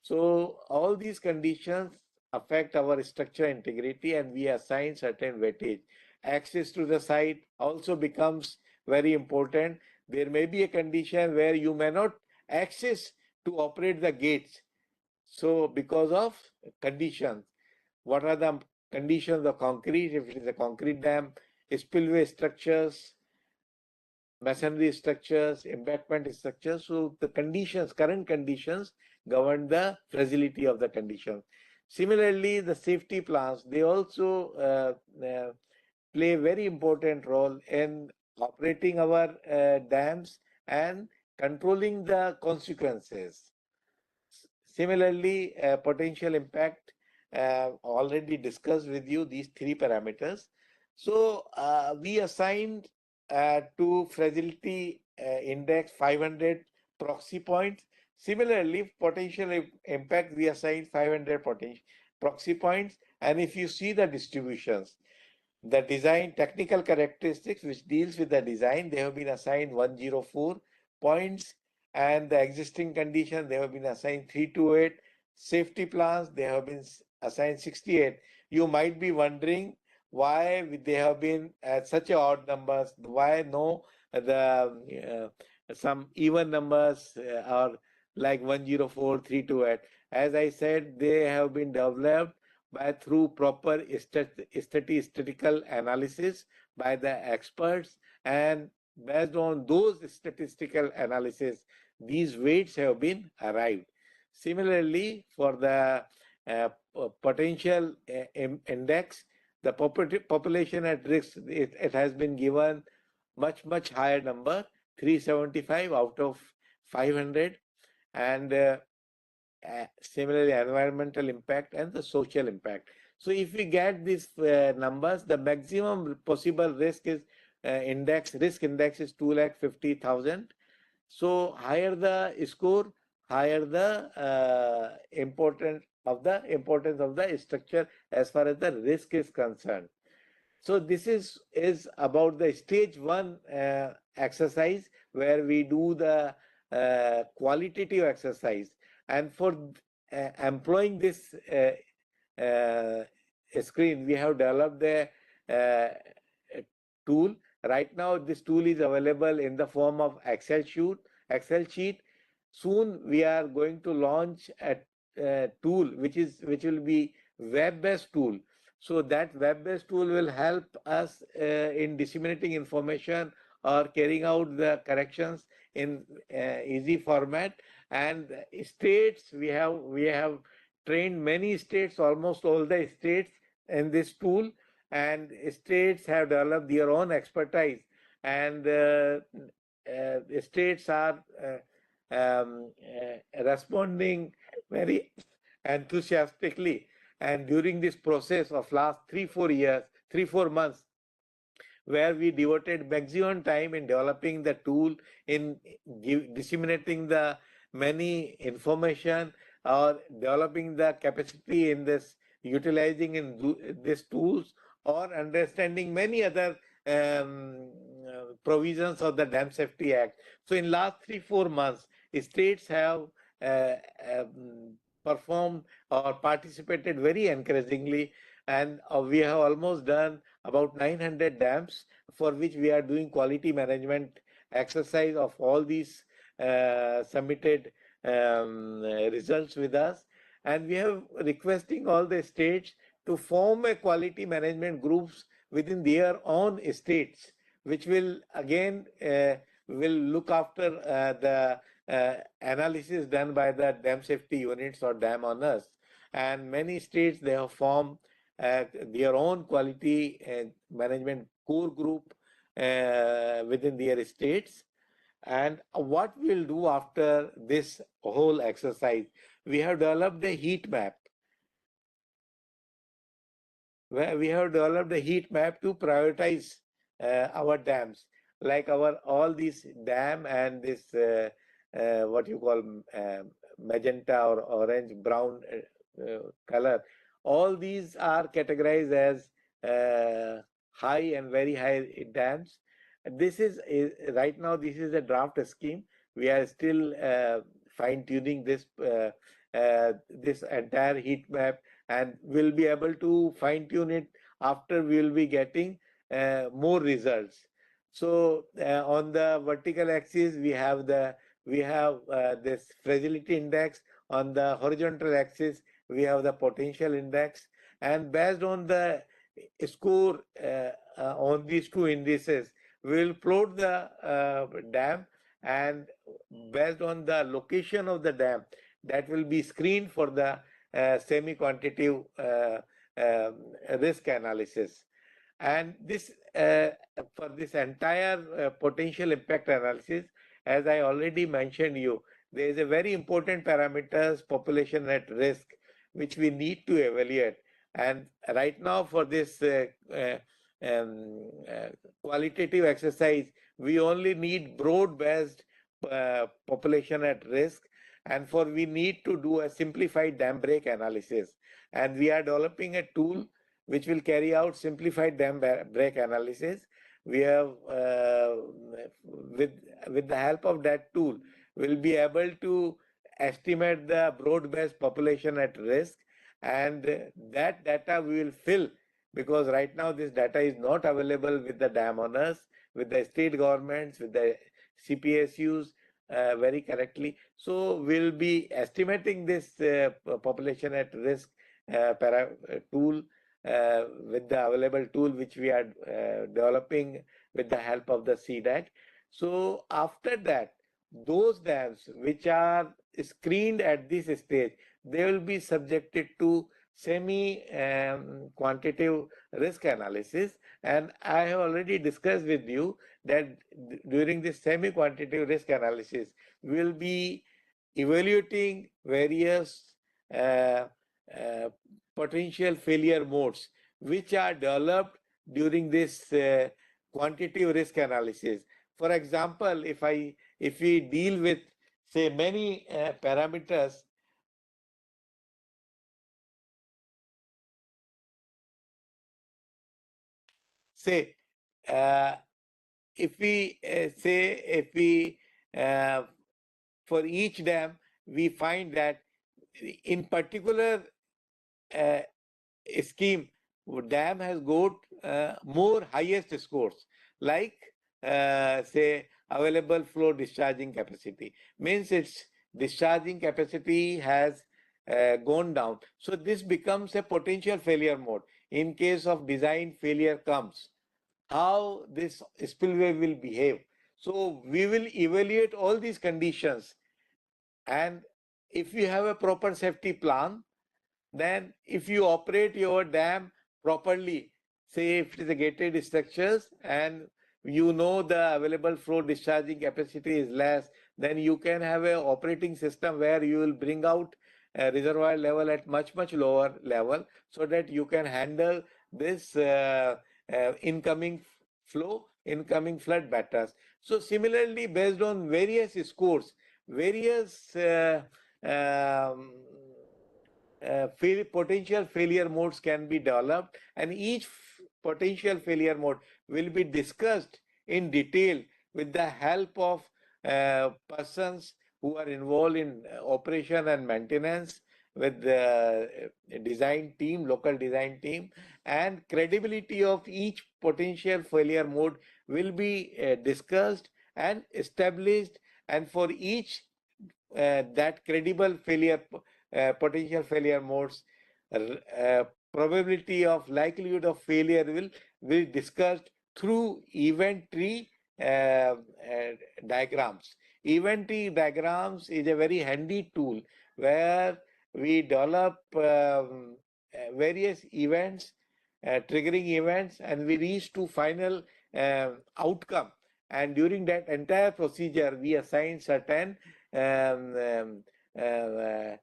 So all these conditions affect our structural integrity, and we assign certain weightage. Access to the site also becomes very important. There may be a condition where you may not access to operate the gates. So because of conditions, what are the conditions of concrete? If it is a concrete dam, spillway structures, masonry structures, embankment structures. So the conditions, current conditions govern the fragility of the condition. Similarly, the safety plans, they also play a very important role in operating our dams and controlling the consequences. Similarly, potential impact, already discussed with you these three parameters. So we assigned to fragility index 500 proxy points. Similarly, potential impact, we assigned 500 potential proxy points. And if you see the distributions, the design technical characteristics which deals with the design, they have been assigned 104 points, and the existing condition, they have been assigned 328. Safety plans, they have been assigned 68. You might be wondering why they have been at such a odd numbers, why no the some even numbers are like 104, 328. As I said, they have been developed by through proper statistical analysis by the experts, and based on those statistical analysis, these weights have been arrived. Similarly, for the potential index, the population at risk, it has been given much higher number, 375 out of 500. And similarly, environmental impact and the social impact. So if we get these numbers, the maximum possible risk is risk index is 2,50,000. So higher the score, higher the importance of the structure as far as the risk is concerned. So this is about the stage one exercise, where we do the qualitative exercise. And for employing this uh, screen, we have developed the tool. Right now, this tool is available in the form of Excel sheet. Soon we are going to launch a tool which will be web-based tool. So that web-based tool will help us in disseminating information or carrying out the corrections in easy format. And states, we have trained many states, almost all the states, in this tool, and states have developed their own expertise, and states are responding very enthusiastically. And during this process of last 3-4 years, 3-4 months, where we devoted maximum time in developing the tool, in disseminating the many information, or developing the capacity in this, utilizing in these tools, or understanding many other provisions of the Dam Safety Act. So in last 3-4 months, states have uh, performed or participated very encouragingly, and we have almost done about 900 dams, for which we are doing quality management exercise of all these submitted results with us. And we have requesting all the states to form a quality management groups within their own states, which will again will look after the analysis done by the dam safety units or dam owners. And many states, they have formed their own quality management core group within their states. And what we'll do after this whole exercise, we have developed a heat map, where we have developed a heat map to prioritize our dams, like our all these dam and this what you call magenta or orange brown color. All these are categorized as high and very high dams. This is right now, this is a draft scheme. We are still fine tuning this entire heat map, and we'll be able to fine tune it after we'll be getting more results. So on the vertical axis, we have this fragility index. On the horizontal axis, we have the potential index, and based on the score on these two indices, we will plot the dam, and based on the location of the dam, that will be screened for the semi-quantitative risk analysis. And this for this entire potential impact analysis, as I already mentioned you, there is a very important parameters, population at risk, which we need to evaluate. And right now, for this um, uh, qualitative exercise, we only need broad-based population at risk, and for we need to do a simplified dam break analysis. And we are developing a tool which will carry out simplified dam break analysis. We have with the help of that tool, we'll be able to estimate the broad-based population at risk, and that data we will fill, because right now this data is not available with the dam owners, with the state governments, with the CPSUs very correctly. So we'll be estimating this population at risk tool with the available tool which we are developing with the help of the CDAC. So after that, those dams which are screened at this stage, they will be subjected to semi quantitative risk analysis. And I have already discussed with you that during this semi quantitative risk analysis, we will be evaluating various uh, uh, potential failure modes which are developed during this quantitative risk analysis. For example, if we deal with say many parameters, say uh, if we say if we uh, for each dam we find that in particular uh, scheme dam has got more highest scores, like say available flow discharging capacity, means its discharging capacity has gone down, so this becomes a potential failure mode. In case of design failure comes, how this spillway will behave. So we will evaluate all these conditions, and if you have a proper safety plan, then if you operate your dam properly, say if it is a gated structures and you know the available flow discharging capacity is less, then you can have a operating system where you will bring out a reservoir level at much lower level, so that you can handle this incoming flow, incoming flood better. So similarly, based on various scores, various um, potential failure modes can be developed, and each potential failure mode will be discussed in detail with the help of persons who are involved in operation and maintenance, with the design team, local design team, and credibility of each potential failure mode will be discussed and established, and for each that credible failure potential failure modes, probability of likelihood of failure will be discussed through event tree diagrams. Event tree diagrams is a very handy tool where we develop various events, triggering events, and we reach to final outcome. And during that entire procedure, we assign certain um, um, uh,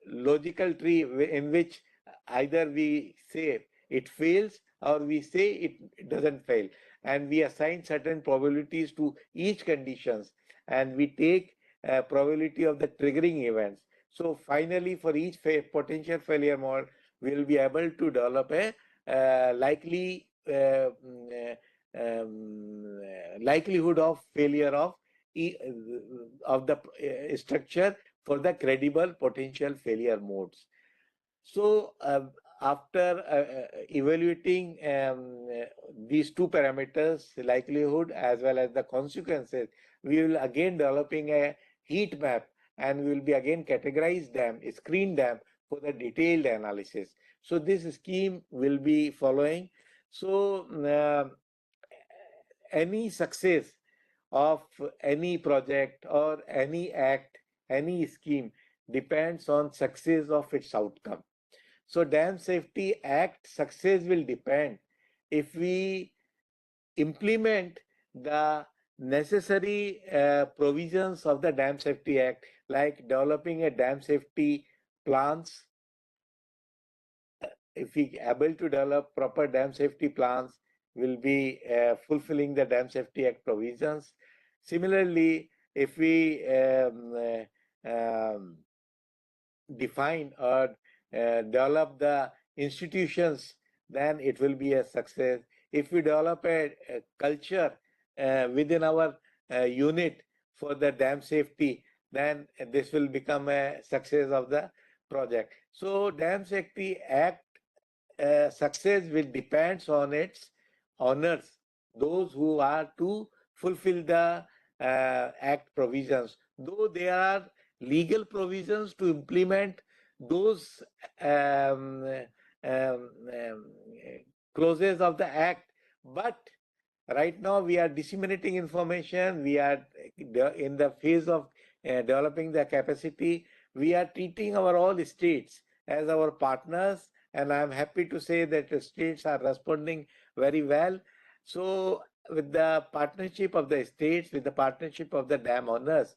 logical tree in which either we say it fails or we say it doesn't fail, and we assign certain probabilities to each conditions, and we take probability of the triggering events. So finally, for each potential failure mode, we will be able to develop a likely likelihood of failure of the structure for the credible potential failure modes. So after evaluating these two parameters, likelihood as well as the consequences, we will again developing a heat map, and we will be again categorize them, screen them for the detailed analysis. So this scheme will be following. So any success of any project or any act, any scheme depends on success of its outcome. So Dam Safety Act success will depend if we implement the necessary provisions of the Dam Safety Act, like developing a dam safety plans. If we able to develop proper dam safety plans, will be fulfilling the Dam Safety Act provisions. Similarly, if we define or develop the institutions, then it will be a success. If we develop a culture within our unit for the dam safety, then this will become a success of the project. So Dam Safety Act success will depends on its owners, those who are to fulfill the act provisions. Though there are legal provisions to implement those um, um, um, clauses of the act, but Right now, we are disseminating information. We are in the phase of developing the capacity. We are treating our all states as our partners, and I am happy to say that the states are responding very well. So, with the partnership of the states, with the partnership of the dam owners,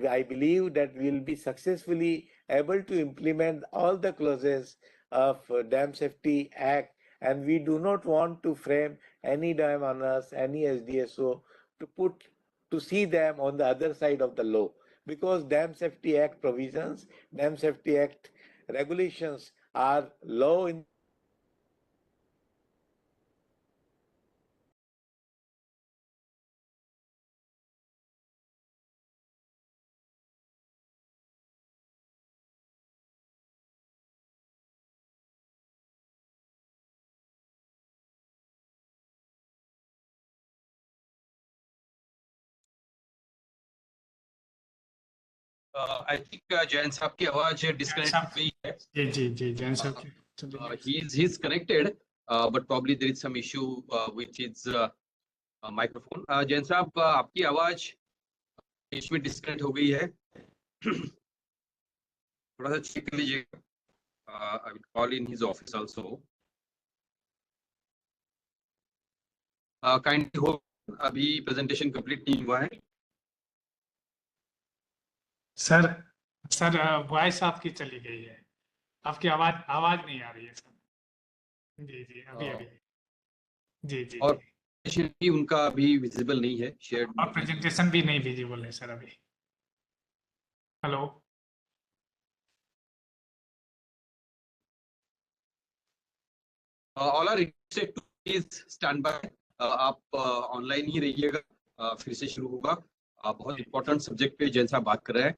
I believe that we will be successfully able to implement all the clauses of Dam Safety Act, and we do not want to frame any dam owners, any SDSO to see them on the other side of the law, because Dam Safety Act provisions, Dam Safety Act regulations are law in I think Jain साहब की आवाज disconnect हो गई है. जी जैन साहब He's connected, but probably there is some issue with his microphone. Jain साहब आपकी आवाज बीच में डिस्कनेक्ट हो गई है. थोड़ा सा चेक कर लीजिएगा. I will call in his office also. Kindly hold. अभी प्रेजेंटेशन कंप्लीट नहीं हुआ है. सर वॉइस आपकी चली गई है, आपकी आवाज नहीं आ रही है सर. जी अभी जी और प्रेजेंटेशन भी उनका अभी विजिबल नहीं है, शेयर और प्रेजेंटेशन भी नहीं विजिबल है सर अभी. Hello. All are requested to please stand by. आप ऑनलाइन ही रहिएगा. फिर से शुरू होगा. बहुत इंपॉर्टेंट सब्जेक्ट पे जैन साहब बात कर रहे हैं.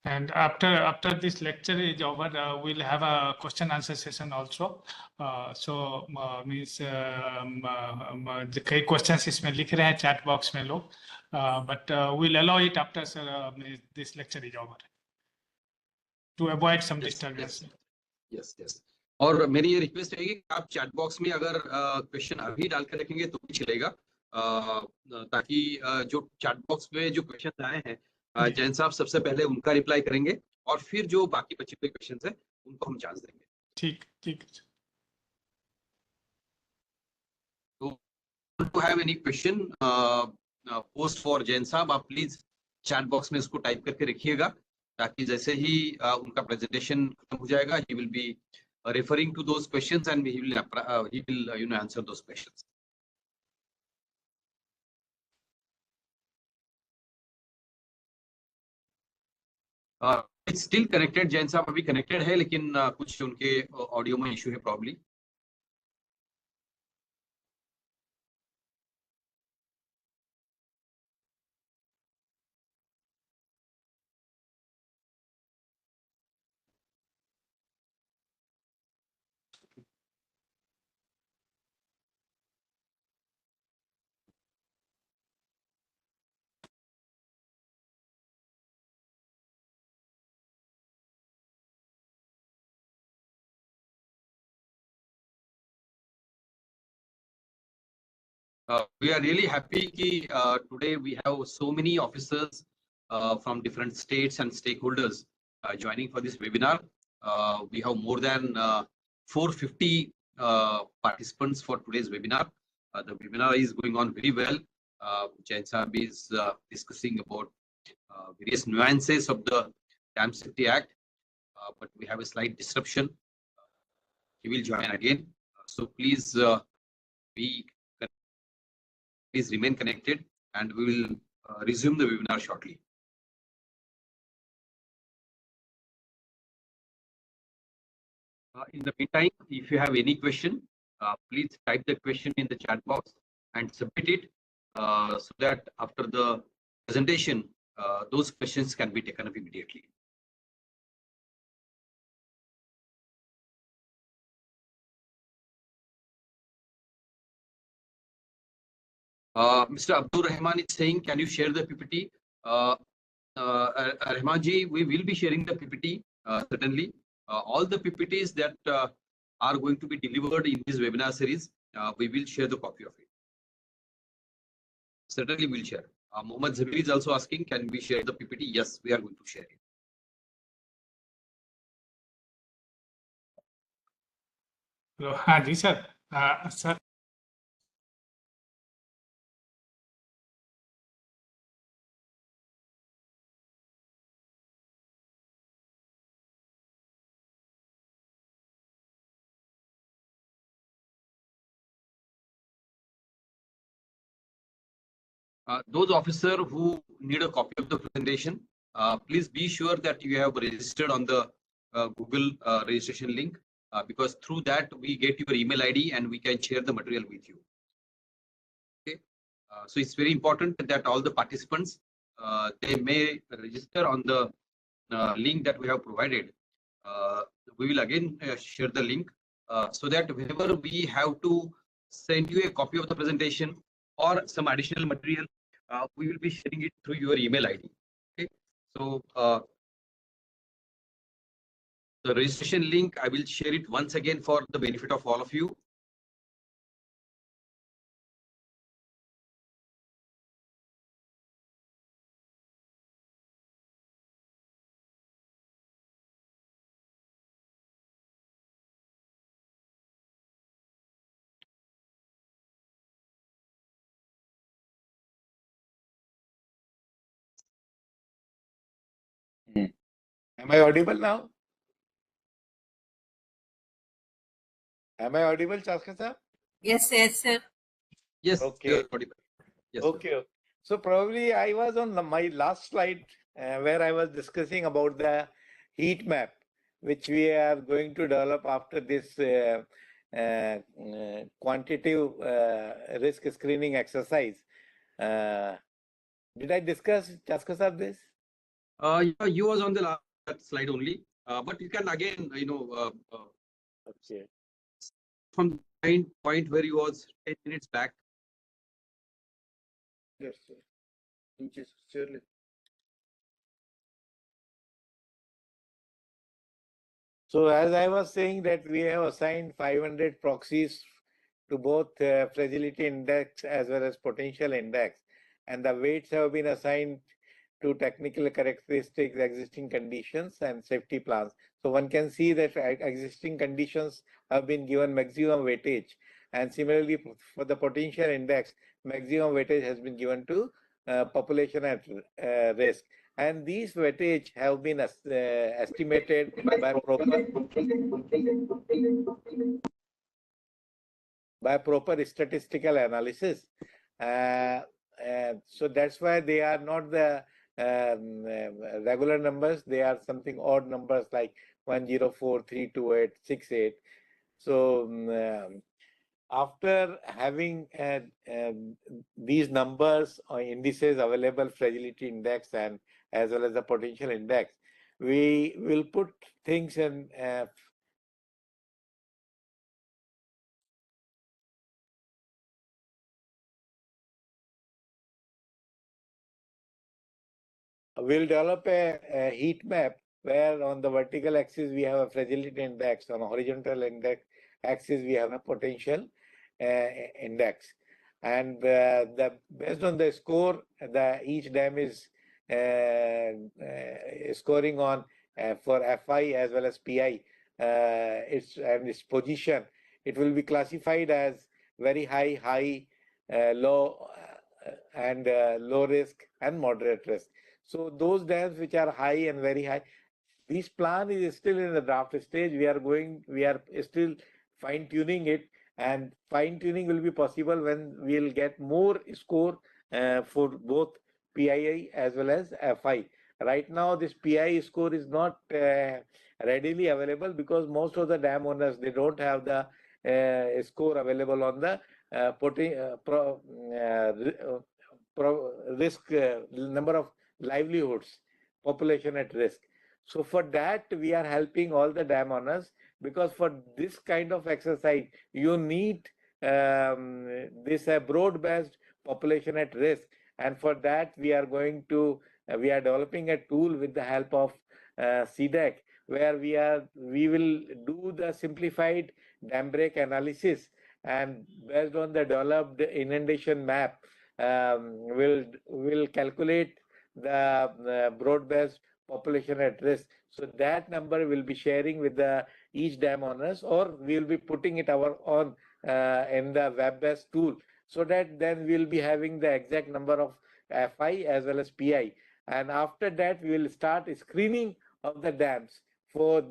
And after this lecture is over, we'll have a question answer session also. Means कई questions इसमें लिख रहे हैं chat box में लोग, but we'll allow it after this lecture is over to avoid some disturbance. Yes. और मेरी ये रिक्वेस्ट रहेगी कि आप चैट बॉक्स में अगर क्वेश्चन अभी डाल कर रखेंगे तो भी चलेगा, ताकि जो चैट बॉक्स में जो क्वेश्चन आए हैं जैन साहब सबसे पहले उनका रिप्लाई करेंगे और फिर जो बाकी बचे हुए क्वेश्चन है उनको हम चांस देंगे. ठीक. तो to have any question post for Jain साहब, आप प्लीज चैट बॉक्स में उसको टाइप करके रखिएगा, ताकि जैसे ही उनका प्रेजेंटेशन खत्म हो जाएगा he will be referring to those questions and he will answer those questions. It's still connected. Jain साहब अभी कनेक्टेड है, लेकिन कुछ उनके ऑडियो में इशू है probably. We are really happy that today we have so many officers from different states and stakeholders joining for this webinar. We have more than 450 participants for today's webinar. The webinar is going on very well. Jain Sahab is discussing about various nuances of the Dam Safety Act, but we have a slight disruption. He will join again. So please please remain connected and we will resume the webinar shortly. In the meantime, if you have any question, please type the question in the chat box and submit it so that after the presentation, those questions can be taken up immediately. Mr. Abdul Rahman is saying, can you share the PPT? Rahman ji, we will be sharing the PPT, certainly. All the PPTs that are going to be delivered in this webinar series, we will share the copy of it. certainly we'll share. Mohammed Zabir is also asking, can we share the PPT? Yes, we are going to share it. Hello. हाँ जी sir. Sir. Those officers who need a copy of the presentation, please be sure that you have registered on the Google registration link, because through that we get your email ID and we can share the material with you. Okay, so it's very important that all the participants they may register on the link that we have provided. We will again share the link so that whenever we have to send you a copy of the presentation or some additional material, we will be sharing it through your email ID. Okay, so the registration link, I will share it once again for the benefit of all of you. Am I audible now? Am I audible, Chaskar sir? Yes, yes, sir. Yes, Okay. you are audible. Yes, sir. Okay. So probably I was on my last slide where I was discussing about the heat map, which we are going to develop after this quantitative risk screening exercise. Did I discuss, Chaskar sir, this? Yeah, you was on the last slide only, but you can again, Okay. from the point where you was 10 minutes back. Yes, sir. Surely. So as I was saying that we have assigned 500 proxies to both fragility index as well as potential index, and the weights have been assigned to technical characteristics, existing conditions, and safety plans. So one can see that existing conditions have been given maximum weightage, and similarly for the potential index, maximum weightage has been given to population at risk. And these weightage have been estimated by proper statistical analysis. So that's why they are not the regular numbers. They are something odd numbers like 104, 328, 68. So after having these numbers or indices available, fragility index and as well as the potential index, we will put things in we'll develop a heat map where on the vertical axis we have a fragility index, on a horizontal index axis we have a potential index, and based on the score, each dam is scoring on for FI as well as PI, its position. It will be classified as very high, low, and low risk and moderate risk. So those dams which are high and very high, this plan is still in the draft stage. We are still fine tuning it, and fine tuning will be possible when we'll get more score for both PII as well as FI. Right now, this PI score is not readily available because most of the dam owners, they don't have the score available on the risk number of livelihoods, population at risk. So for that, we are helping all the dam owners, because for this kind of exercise, you need this broad-based population at risk. And for that, we are developing a tool with the help of CDEC, where we will do the simplified dam break analysis, and based on the developed inundation map, will calculate the broad-based population at risk. So that number will be sharing with the each dam owners, or we will be putting it our own in the web-based tool, so that then we'll be having the exact number of FI as well as PI. And after that, we will start screening of the dams. For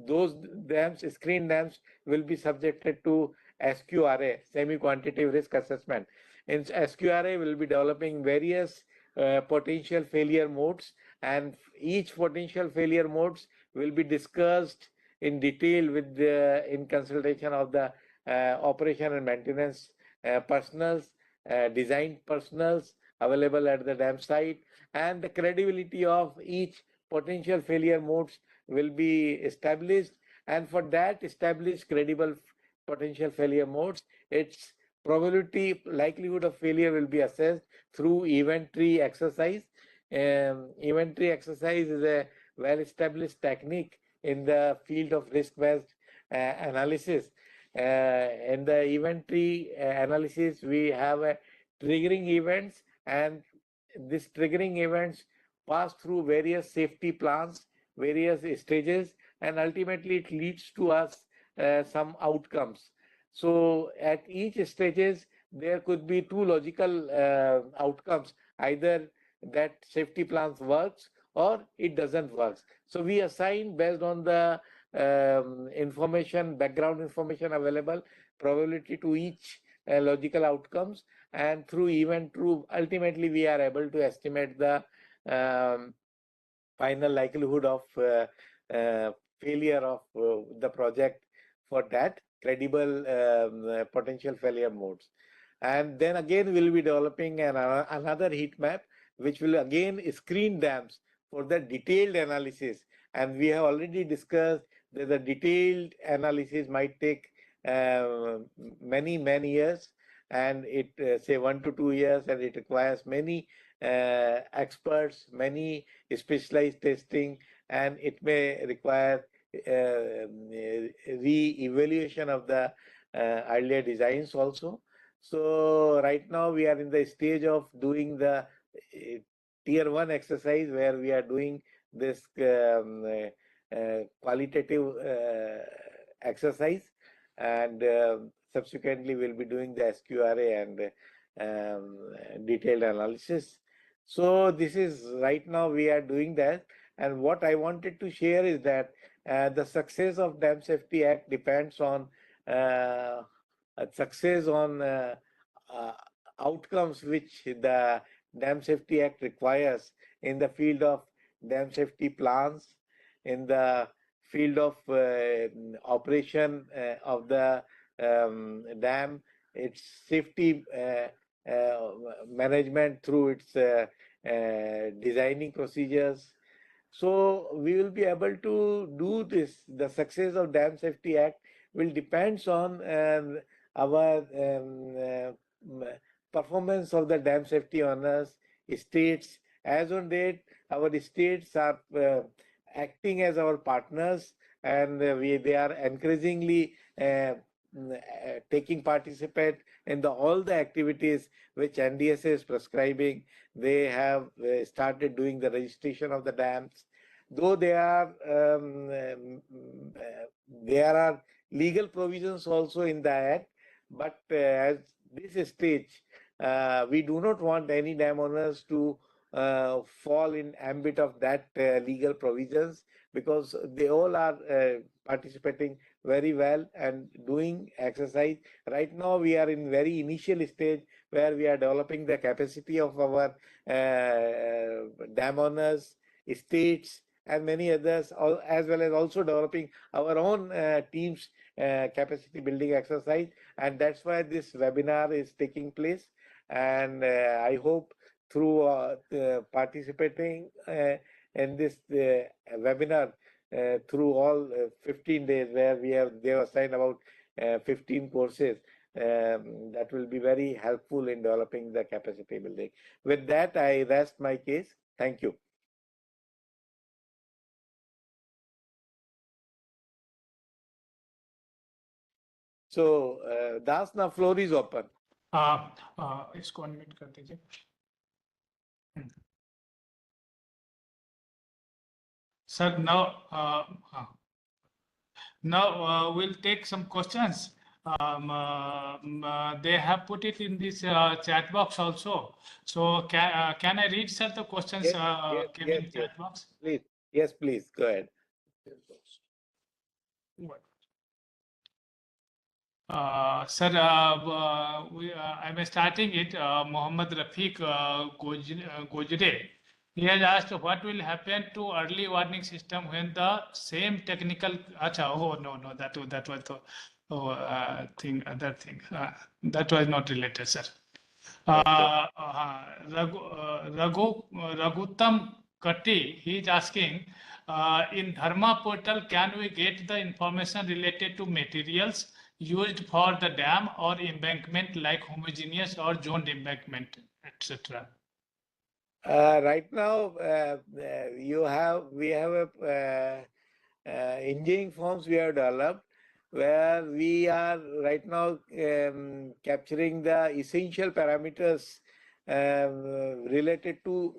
those dams, screen dams will be subjected to SQRA, semi-quantitative risk assessment. In SQRA, will be developing various potential failure modes, and each potential failure modes will be discussed in detail with in consultation of the operation and maintenance personals, design personals available at the dam site, and the credibility of each potential failure modes will be established. And for that established credible potential failure modes, its probability likelihood of failure will be assessed through event tree exercise. Event tree exercise is a well-established technique in the field of risk-based analysis. In the event tree analysis, we have triggering events, and these triggering events pass through various safety plans, various stages, and ultimately it leads to us some outcomes. So at each stages, there could be two logical outcomes: either that safety plans works or it doesn't work. So we assign based on the information, background information available, probability to each logical outcomes, and through event true, ultimately we are able to estimate the final likelihood of failure of the project for that credible potential failure modes. And then again, we'll be developing another heat map, which will again screen dams for the detailed analysis. And we have already discussed that the detailed analysis might take many years, and it say 1 to 2 years, and it requires many experts, many specialized testing, and it may require re-evaluation of the earlier designs also. So right now we are in the stage of doing the tier 1 exercise, where we are doing this qualitative exercise, and subsequently we'll be doing the SQRA and detailed analysis. So this is right now we are doing that. And what I wanted to share is that the success of Dam Safety Act depends on success on outcomes which the Dam Safety Act requires in the field of dam safety plans, in the field of operation of the dam, its safety management through its designing procedures. So we will be able to do this. The success of Dam Safety Act will depends on our performance of the dam safety owners, states. As on date, our states are acting as our partners, and they are increasingly taking participate in all the activities which NDSA is prescribing. They have started doing the registration of the dams, though there are legal provisions also in the act, but at this stage, we do not want any dam owners to fall in ambit of that legal provisions, because they all are participating very well and doing exercise. Right now we are in very initial stage, where we are developing the capacity of our dam owners, states, and many others, as well as also developing our own teams capacity building exercise. And that's why this webinar is taking place. And I hope through participating in this webinar through all 15 days, where they have assigned about 15 courses, that will be very helpful in developing the capacity building. With that, I rest my case. Thank you. So, Das, now floor is open. इसको unmute कर दीजिए. Sir, now we'll take some questions. They have put it in this chat box also. So can I read, sir, the questions came in chat box? Please. Yes, please. Go ahead. Sir, I'm starting it. Mohammad Rafiq Gojre. He has asked what will happen to early warning system when the same technical. Acha, oh no, that was the other thing. That was not related, sir. Raghutam Katti, he is asking, in Dharma portal, can we get the information related to materials used for the dam or embankment like homogeneous or zoned embankment, etc.? Right now, we have a engineering forms we have developed where we are right now capturing the essential parameters related to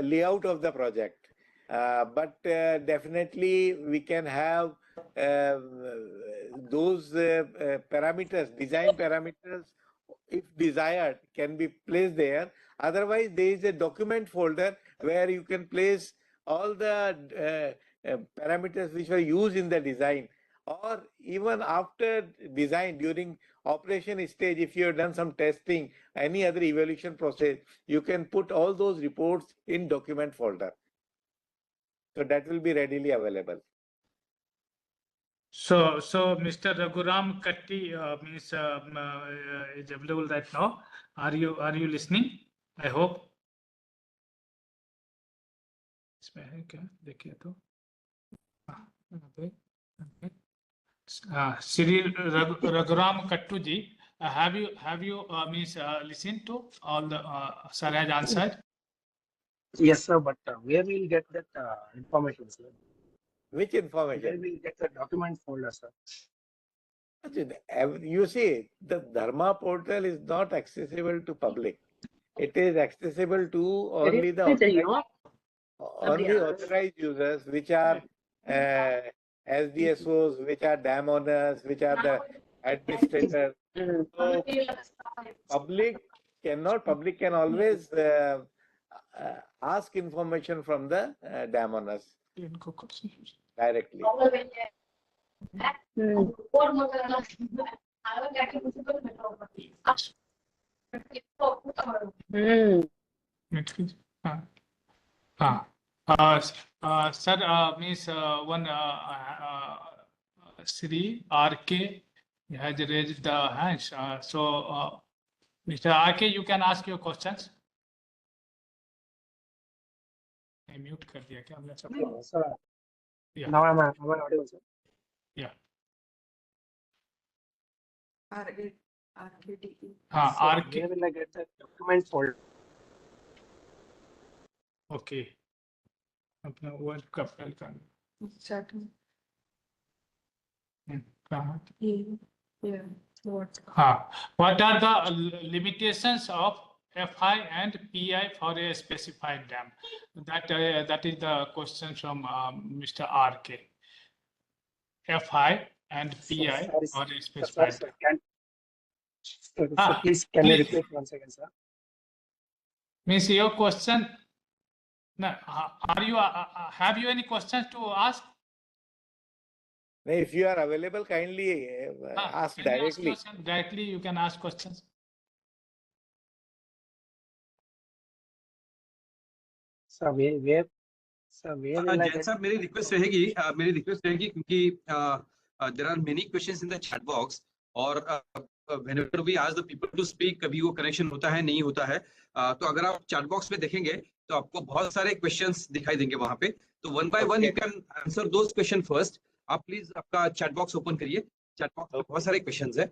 layout of the project. But definitely we can have those parameters, design parameters, if desired, can be placed there. Otherwise, there is a document folder where you can place all the parameters which were used in the design, or even after design during operation stage, if you have done some testing, any other evaluation process, you can put all those reports in document folder. So that will be readily available. So Mr. Raghuram Katti is available right now. Are you listening? I hope. इसमें है क्या देखिए तो Shri Raghuram Kattu ji, have you listened to all the sir has answered? Yes, sir, but where will get that information, sir? Which information? Where will get the document folder, sir? You see, the Dharma portal is not accessible to public. It is accessible to only the authorized users, which are SDSOs, which are dam owners, which are the administrators. So public can always ask information from the dam owners directly. Sir, means one Shri RK has raised the hands. So Mr. RK, you can ask your questions. I mute कर दिया क्या हमने सब? Sir, Yeah. now am I audible, sir? Yeah. RKDE. Sir, RK. where will I get the document folder? Okay. अपना word का file का Chat. कहाँ? Yeah. What? हाँ. What are the limitations of FI and PI for a specified dam? That is the question from Mr. RK. FI and PI for a specified dam. Sir, please, can you repeat once again, sir? Means your question. No, have you any questions to ask? If you are available, kindly ask Can you directly. ask questions? Directly, you can ask questions. Sir, where will I Jain get? sir, मेरी request रहेगी क्योंकि there are many questions in the chat box और whenever we ask the people to speak, कभी वो connection होता है नहीं होता है, तो अगर आप chat box में देखेंगे तो आपको बहुत सारे questions दिखाई देंगे वहां पे, तो one by one you can answer those questions first. आप प्लीज आपका chat box ओपन करिए, chat box में बहुत सारे questions है.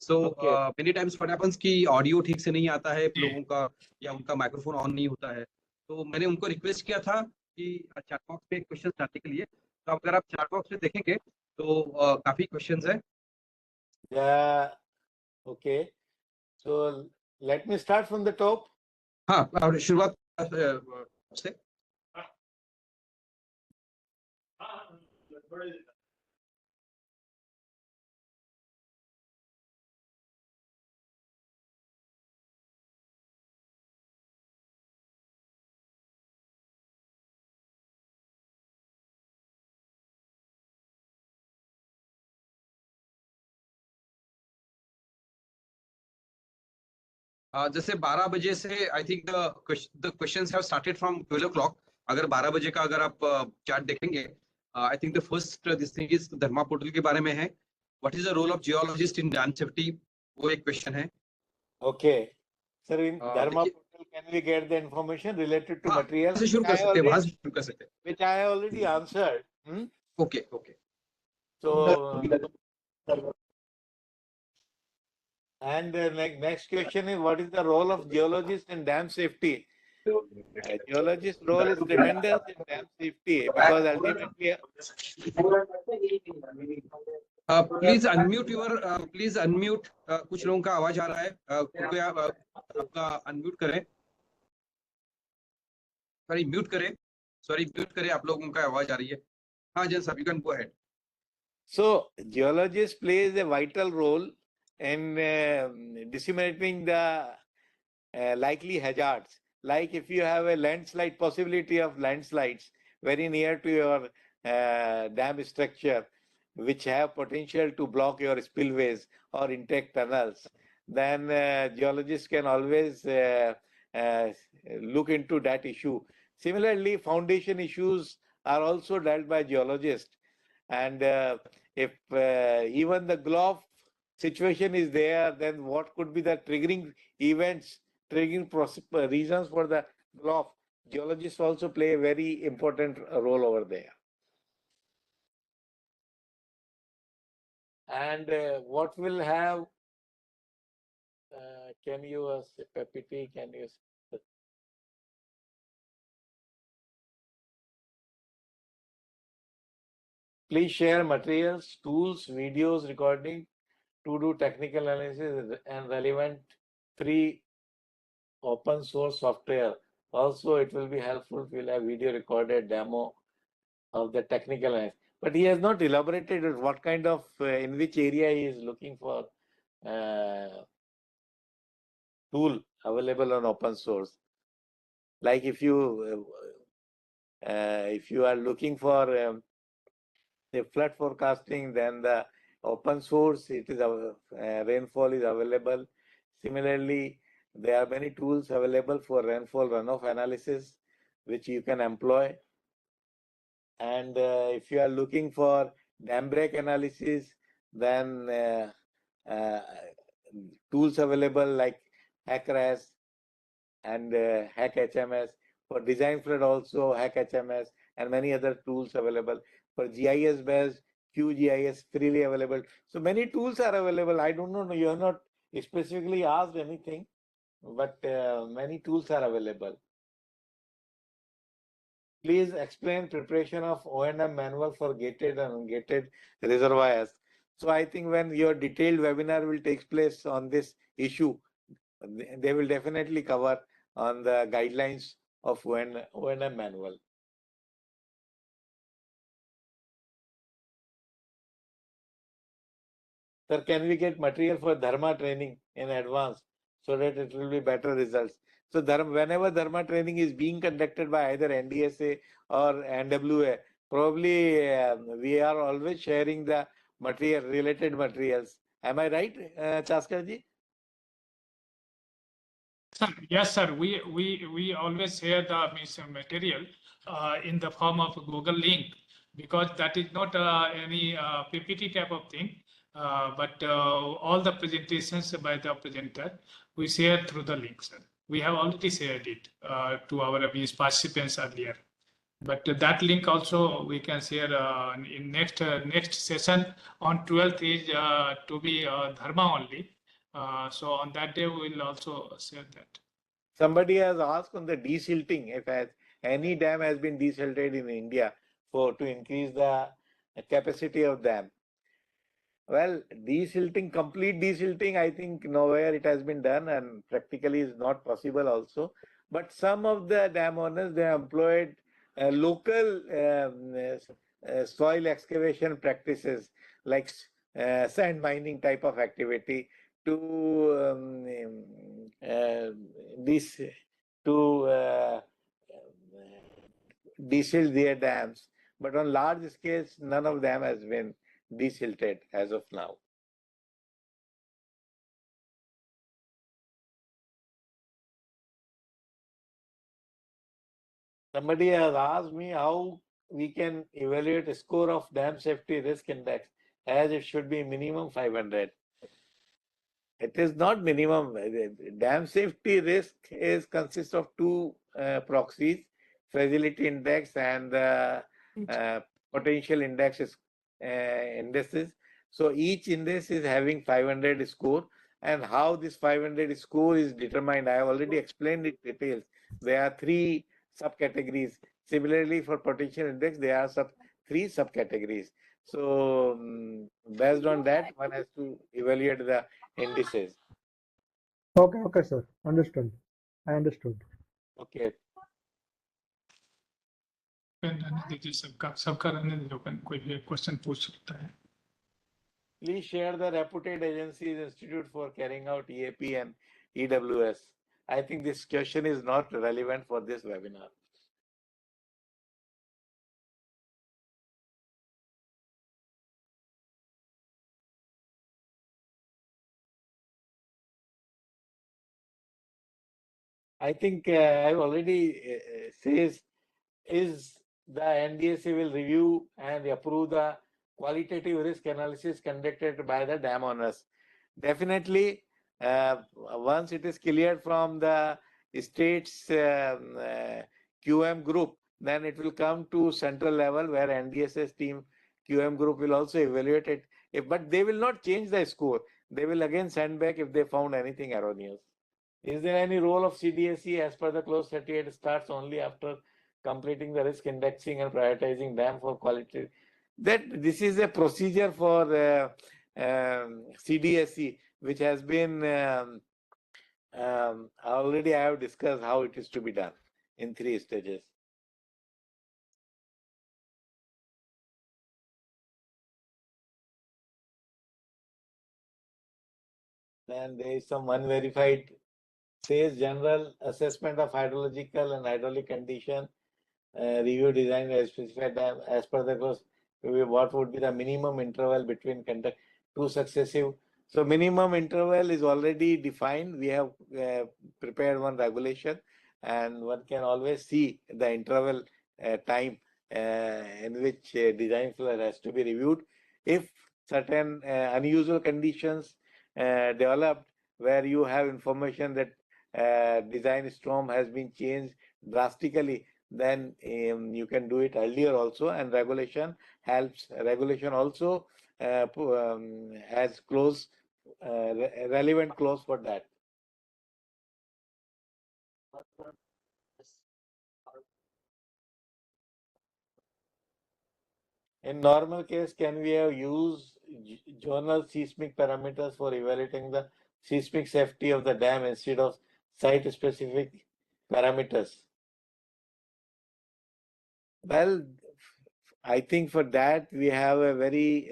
So many times what happens कि ऑडियो ठीक से नहीं आता है लोगों का या उनका माइक्रोफोन ऑन नहीं होता है, तो मैंने उनको रिक्वेस्ट किया था कि चैट बॉक्स पे क्वेश्चन डालने के लिए, तो अगर आप चैट बॉक्स में देखेंगे तो काफी क्वेश्चंस है. Okay. So let me start from the top. हाँ और शुरुआत से जैसे 12 बजे से आई think the questions have started from 12 o'clock. अगर 12 बजे का अगर आप चार्ट देखेंगे, I think the first this thing is Dharma portal के बारे में है. What is the role of geologist in dam safety, वो एक क्वेश्चन है. Okay. Sir, in Dharma देखिए, portal, can we get the information related to हाँ, material? से शुरू कर सकते हैं, वहां से शुरू कर सकते हैं. Which I have already answered. Okay okay. So, and the next question is, what is the role of geologist in dam safety? Geologist role is tremendous in dam safety because ultimately, please unmute your please unmute. कुछ लोगों का आवाज आ रहा है, कृपया आपका unmute करें. Sorry mute करें, म्यूट करें. आप लोगों का आवाज आ रही है. हाँ जैन साहब, you can go ahead. so geologist plays a vital role in disseminating the likely hazards. Like if you have a landslide, possibility of landslides very near to your dam structure, which have potential to block your spillways or intake tunnels, then geologists can always look into that issue. Similarly, foundation issues are also dealt by geologists. And if even the glove situation is there, then what could be the triggering events, triggering reasons for the glove? Geologists also play a very important role over there. And what will have, can you, PPT, can you, please share materials, tools, videos, recording to do technical analysis and relevant free open source software. Also, it will be helpful if we'll have video recorded demo of the technical analysis. But he has not elaborated what kind of, in which area he is looking for tool available on open source. Like if you are looking for the flood forecasting, then the open source, it is rainfall is available. Similarly, there are many tools available for rainfall runoff analysis, which you can employ. And if you are looking for dam break analysis, then tools available like HackRAS and Hack HMS. For design flood also Hack HMS and many other tools available. For GIS based, QGIS freely available. So many tools are available. I don't know, you have not specifically asked anything, but many tools are available. Please explain preparation of O&M manual for gated and ungated reservoirs. So I think when your detailed webinar will take place on this issue, they will definitely cover on the guidelines of O&M manual. Sir, can we get material for Dharma training in advance so that it will be better results? So whenever Dharma training is being conducted by either NDSA or NWA, probably we are always sharing the material, related materials. Am I right, Chaskarji? Sir, yes, sir. We always share the material in the form of Google link, because that is not any PPT type of thing, but all the presentations by the presenter we share through the link, sir. We have already shared it to our participants earlier. But that link also we can share in next session on 12th is to be Dharma only. So on that day we will also share that. Somebody has asked on the desilting, if any dam has been desilted in India to increase the capacity of dam. Well, desilting, complete desilting, I think nowhere it has been done and practically is not possible also. But some of the dam owners, they employed local soil excavation practices like sand mining type of activity to this to desilt their dams. But on large scales, none of them has been desilted as of now. Somebody has asked me how we can evaluate a score of dam safety risk index as it should be minimum 500. It is not minimum. Dam safety risk is consists of two proxies, fragility index and potential indexes, indices. So each index is having 500 score, and how this 500 score is determined, I have already explained it details. There are three subcategories. Similarly, for potential index, there are three subcategories. So based on that, one has to evaluate the indices. Okay, okay, sir. Understood. I understood. Okay. रहने दीजिए सबका रहने दीजिए open कोई भी question पूछ सकता है. Please share the reputed agencies institute for carrying out EAP and EWS. I think this question is not relevant for this webinar. I think I've already says is the NDSA will review and approve the qualitative risk analysis conducted by the dam owners. Definitely, once it is cleared from the state's QM group, then it will come to central level where NDSA's team QM group will also evaluate it. But they will not change the score. They will again send back if they found anything erroneous. Is there any role of CDSE as per the clause 38 starts only after completing the risk indexing and prioritizing dam for quality? That this is a procedure for CDSE, which has been already I have discussed how it is to be done in 3 stages. Then there is some unverified says general assessment of hydrological and hydraulic condition, review design as specified dam as per the course. What would be the minimum interval between conduct two successive? So minimum interval is already defined. We have prepared one regulation, and one can always see the interval time in which design flow has to be reviewed. If certain unusual conditions developed where you have information that design storm has been changed drastically, then you can do it earlier also, and regulation helps. Regulation also has clause, relevant clause for that. In normal case, can we have used zonal seismic parameters for evaluating the seismic safety of the dam instead of site-specific parameters? Well, I think for that we have a very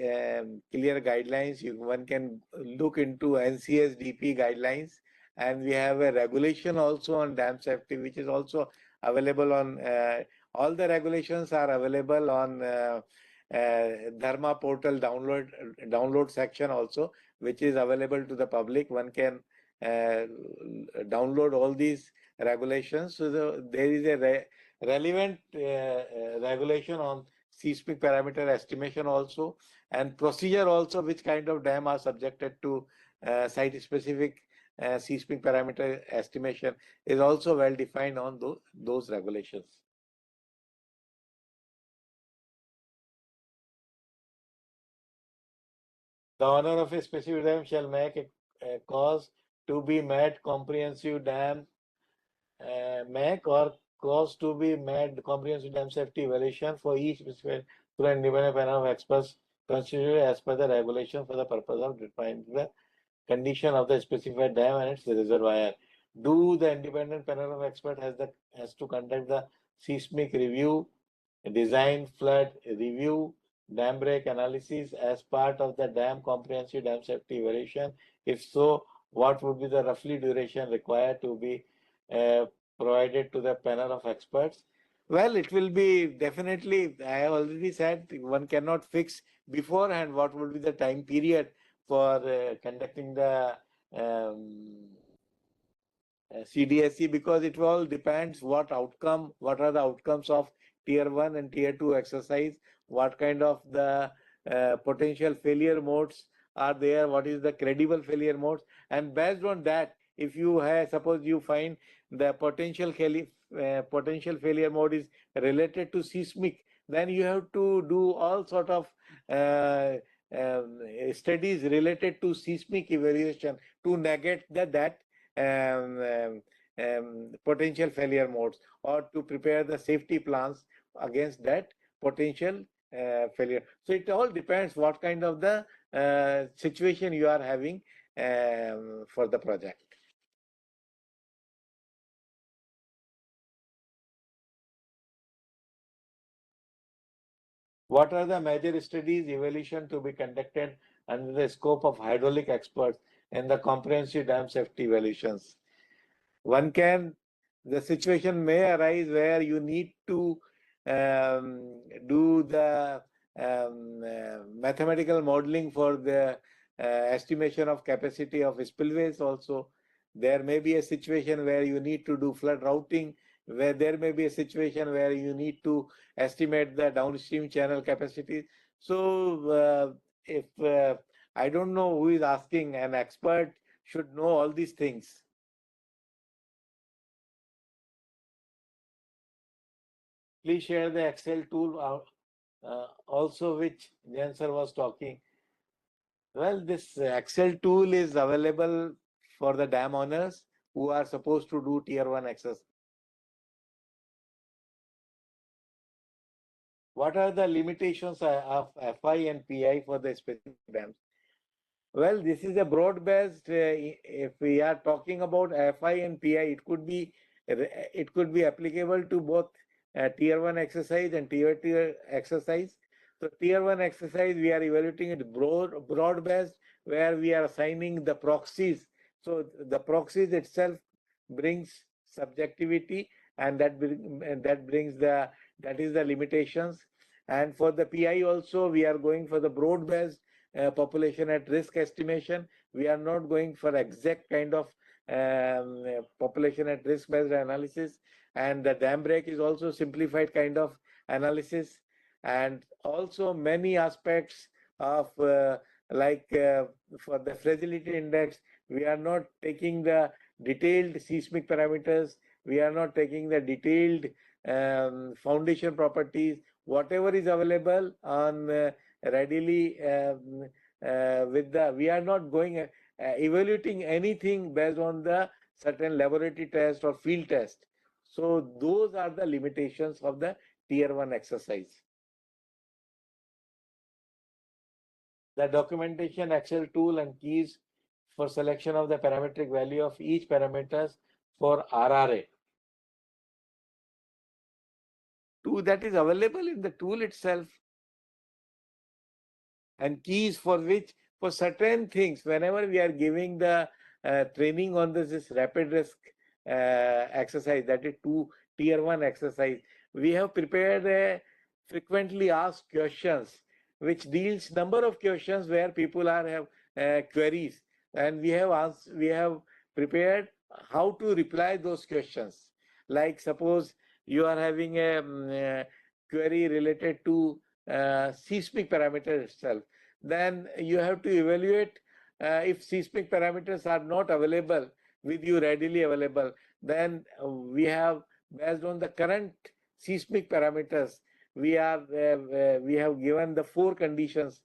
clear guidelines. One can look into NCSDP guidelines, and we have a regulation also on dam safety, which is also available on all the regulations are available on Dharma portal download section also, which is available to the public. One can download all these regulations. So there is a relevant regulation on seismic parameter estimation also, and procedure also, which kind of dam are subjected to site specific seismic parameter estimation is also well defined on those regulations. The owner of a specific dam shall make a cause to be met comprehensive dam make or cause to be made comprehensive dam safety evaluation for each specific through an independent panel of experts constituted as per the regulation for the purpose of defining the condition of the specified dam and its reservoir. Do the independent panel of experts has to conduct the seismic review, design flood review, dam break analysis as part of the dam comprehensive dam safety evaluation? If so, what would be the roughly duration required to be provided to the panel of experts? Well, it will be definitely, I have already said, one cannot fix beforehand what would be the time period for conducting the CDSE, because it all depends what are the outcomes of tier 1 and tier 2 exercise, what kind of the potential failure modes are there, what is the credible failure modes, and based on that, if you have, suppose you find the potential failure mode is related to seismic, then you have to do all sort of studies related to seismic evaluation to negate that potential failure modes, or to prepare the safety plans against that potential failure. So it all depends what kind of the situation you are having for the project. What are the major studies evaluation to be conducted under the scope of hydraulic experts in the comprehensive dam safety evaluations? The situation may arise where you need to do the mathematical modeling for the estimation of capacity of spillways also. There may be a situation where you need to do flood routing, where there may be a situation where you need to estimate the downstream channel capacity. So if I don't know who is asking, an expert should know all these things. Please share the Excel tool also, which Jain sir was talking. Well, this Excel tool is available for the dam owners who are supposed to do tier 1 access. What are the limitations of FI and PI for the specific dams? Well, this is a broad-based. If we are talking about FI and PI, it could be applicable to both tier 1 exercise and tier 2 exercise. So tier 1 exercise, we are evaluating it broad-based, where we are assigning the proxies. So the proxies itself brings subjectivity, and that is the limitations. And for the PI also, we are going for the broad-based population at risk estimation. We are not going for exact kind of population at risk based analysis. And the dam break is also simplified kind of analysis. And also many aspects of for the fragility index, we are not taking the detailed seismic parameters. We are not taking the detailed foundation properties. Whatever is available on readily we are not going evaluating anything based on the certain laboratory test or field test. So those are the limitations of the tier 1 exercise. The documentation Excel tool and keys for selection of the parametric value of each parameters for RRA. That is available in the tool itself, and keys for which, for certain things, whenever we are giving the training on this rapid risk exercise, that is tier 1 exercise, we have prepared frequently asked questions, which deals number of questions where people have queries, and we have prepared how to reply those questions. Like suppose you are having a query related to seismic parameter itself, then you have to evaluate if seismic parameters are not available with you, readily available, then we have, based on the current seismic parameters, we have given the 4 conditions,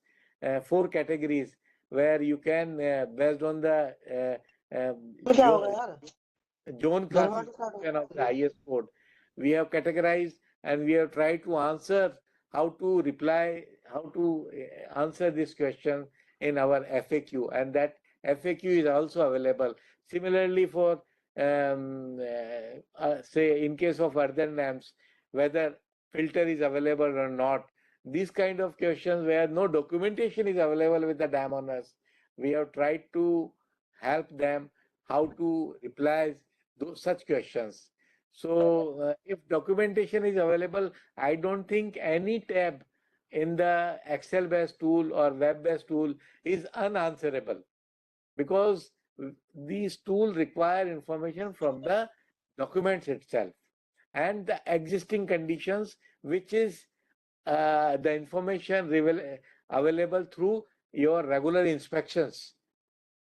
4 categories, where you can based on the zone classification of the IS code, we have categorized, and we have tried to answer how to reply, how to answer this question in our FAQ, and that FAQ is also available. Similarly, for say in case of earthen dams, whether filter is available or not, these kind of questions where no documentation is available with the dam owners, we have tried to help them how to reply those such questions. So if documentation is available, I don't think any tab in the Excel based tool or web based tool is unanswerable, because these tools require information from the documents itself and the existing conditions, which is the information available through your regular inspections.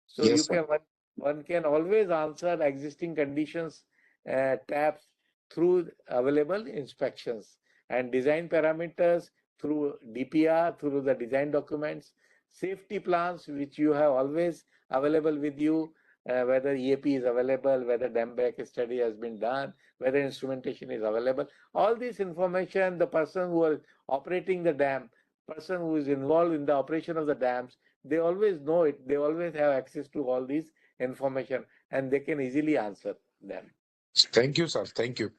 So Yes, you sir. can one can always answer existing conditions tabs through available inspections, and design parameters through DPR, through the design documents, safety plans which you have always available with you, whether EAP is available, whether dam back study has been done, whether instrumentation is available. All this information, the person who is operating the dam, person who is involved in the operation of the dams, they always know it. They always have access to all these information, and they can easily answer them. Thank you, sir. Thank you.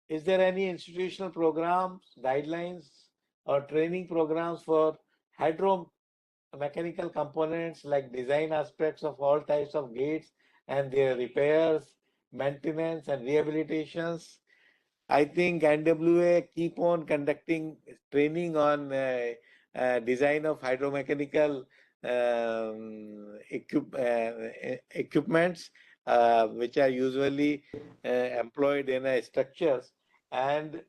Is there any institutional programs, guidelines, or training programs for hydromechanical components like design aspects of all types of gates and their repairs, maintenance, and rehabilitations? I think NWA keep on conducting training on design of hydromechanical equipments, which are usually employed in structures, and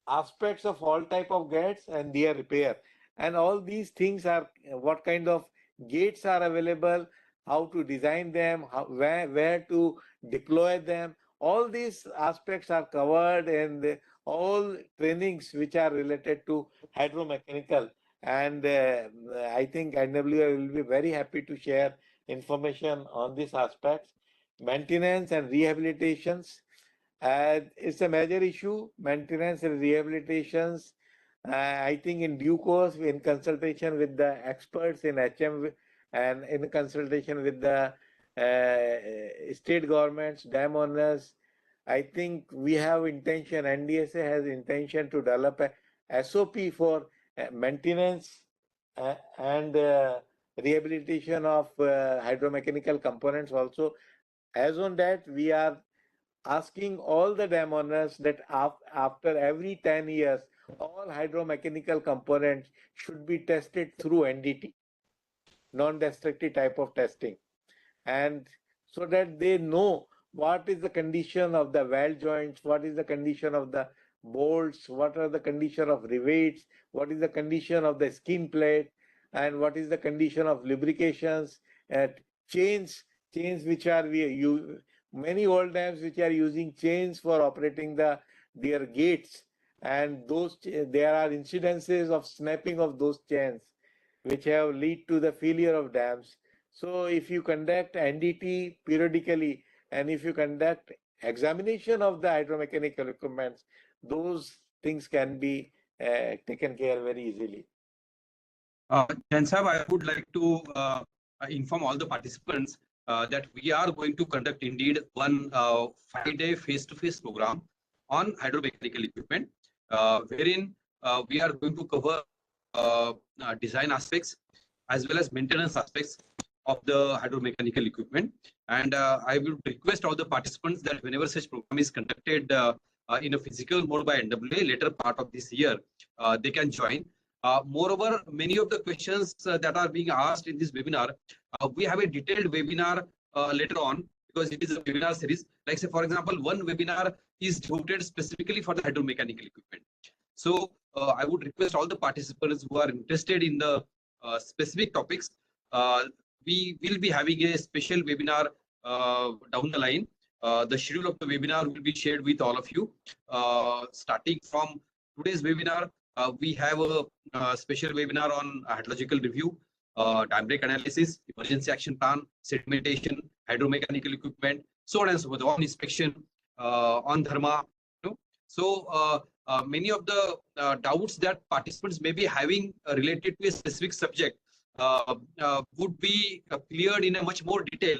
aspects of all type of gates and their repair. And all these things are what kind of gates are available, how to design them, where to deploy them. All these aspects are covered in all trainings which are related to hydromechanical. And I think NWA will be very happy to share information on these aspects. Maintenance and rehabilitations, it's a major issue, maintenance and rehabilitations. I think in due course, in consultation with the experts in HM and in consultation with the state governments, dam owners, I think we have intention, NDSA has intention to develop a SOP for maintenance and rehabilitation of hydromechanical components also. As on that, we are asking all the dam owners that after every 10 years, all hydromechanical components should be tested through NDT, non-destructive type of testing, and so that they know what is the condition of the weld joints, what is the condition of the bolts, what are the condition of rivets, what is the condition of the skin plate, and what is the condition of lubrications, chains, which are many old dams which are using chains for operating their gates, and those there are incidences of snapping of those chains which have lead to the failure of dams. So if you conduct NDT periodically, and if you conduct examination of the hydromechanical equipments, those things can be taken care very easily. Jain Sahab, I would like to inform all the participants that we are going to conduct indeed one 5-day face-to-face program on hydromechanical equipment, wherein we are going to cover design aspects as well as maintenance aspects of the hydromechanical equipment. And I will request all the participants that whenever such program is conducted in a physical mode by NWA later part of this year, they can join. Moreover, many of the questions that are being asked in this webinar, we have a detailed webinar later on, because it is a webinar series. Like say, for example, one webinar is devoted specifically for the hydromechanical equipment. So I would request all the participants who are interested in the specific topics, we will be having a special webinar down the line. The schedule of the webinar will be shared with all of you. Starting from today's webinar, we have a special webinar on hydrological review, dam break analysis, emergency action plan, sedimentation, hydromechanical equipment, so on and so forth, on inspection. on dharma. So many of the doubts that participants may be having related to a specific subject would be cleared in a much more detail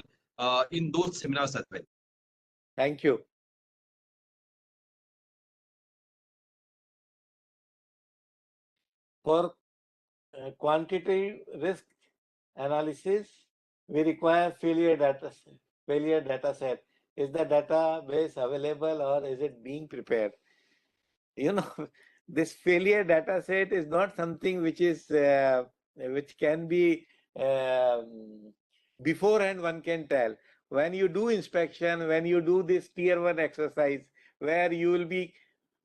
in those seminars as well. Thank you. For quantitative risk analysis, we require failure data set. Is the database available or is it being prepared? You know, this failure data set is not something which is which can be beforehand one can tell. When you do inspection, when you do this tier 1 exercise, where you will be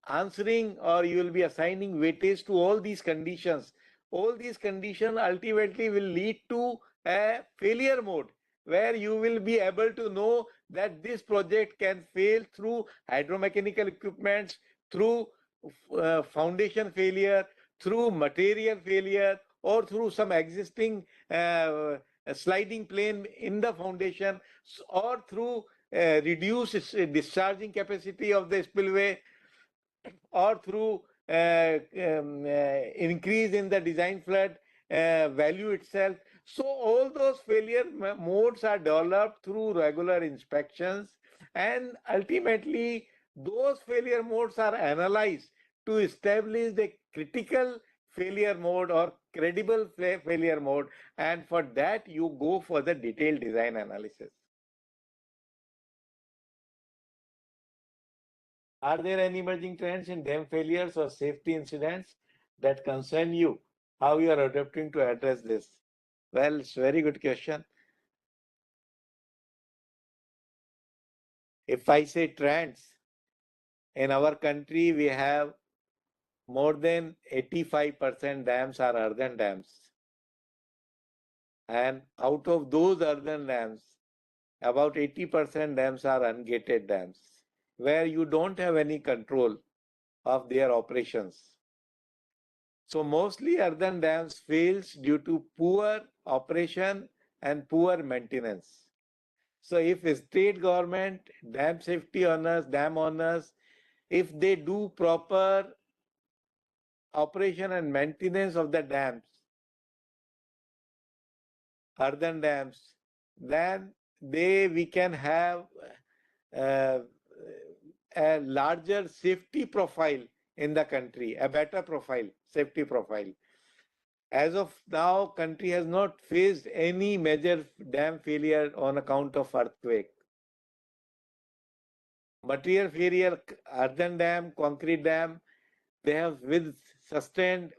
answering or you will be assigning weightage to all these conditions, all these conditions ultimately will lead to a failure mode, where you will be able to know that this project can fail through hydromechanical equipments, through foundation failure, through material failure, or through some existing sliding plane in the foundation, or through reduced discharging capacity of the spillway, or through increase in the design flood value itself. So all those failure modes are developed through regular inspections, and ultimately those failure modes are analyzed to establish the critical failure mode or credible failure mode, and for that you go for the detailed design analysis. Are there any emerging trends in dam failures or safety incidents that concern you? How you are adapting to address this? Well, it's a very good question. If I say trends, in our country, we have more than 85% dams are earthen dams. And out of those earthen dams, about 80% dams are ungated dams, where you don't have any control of their operations. So mostly earthen dams fails due to poor operation and poor maintenance. So if state government, dam safety owners, dam owners, if they do proper operation and maintenance of the dams, earthen dams, then we can have a larger safety profile in the country, a better profile, safety profile. As of now, country has not faced any major dam failure on account of earthquake. Material failure, earthen dam, concrete dam, they have sustained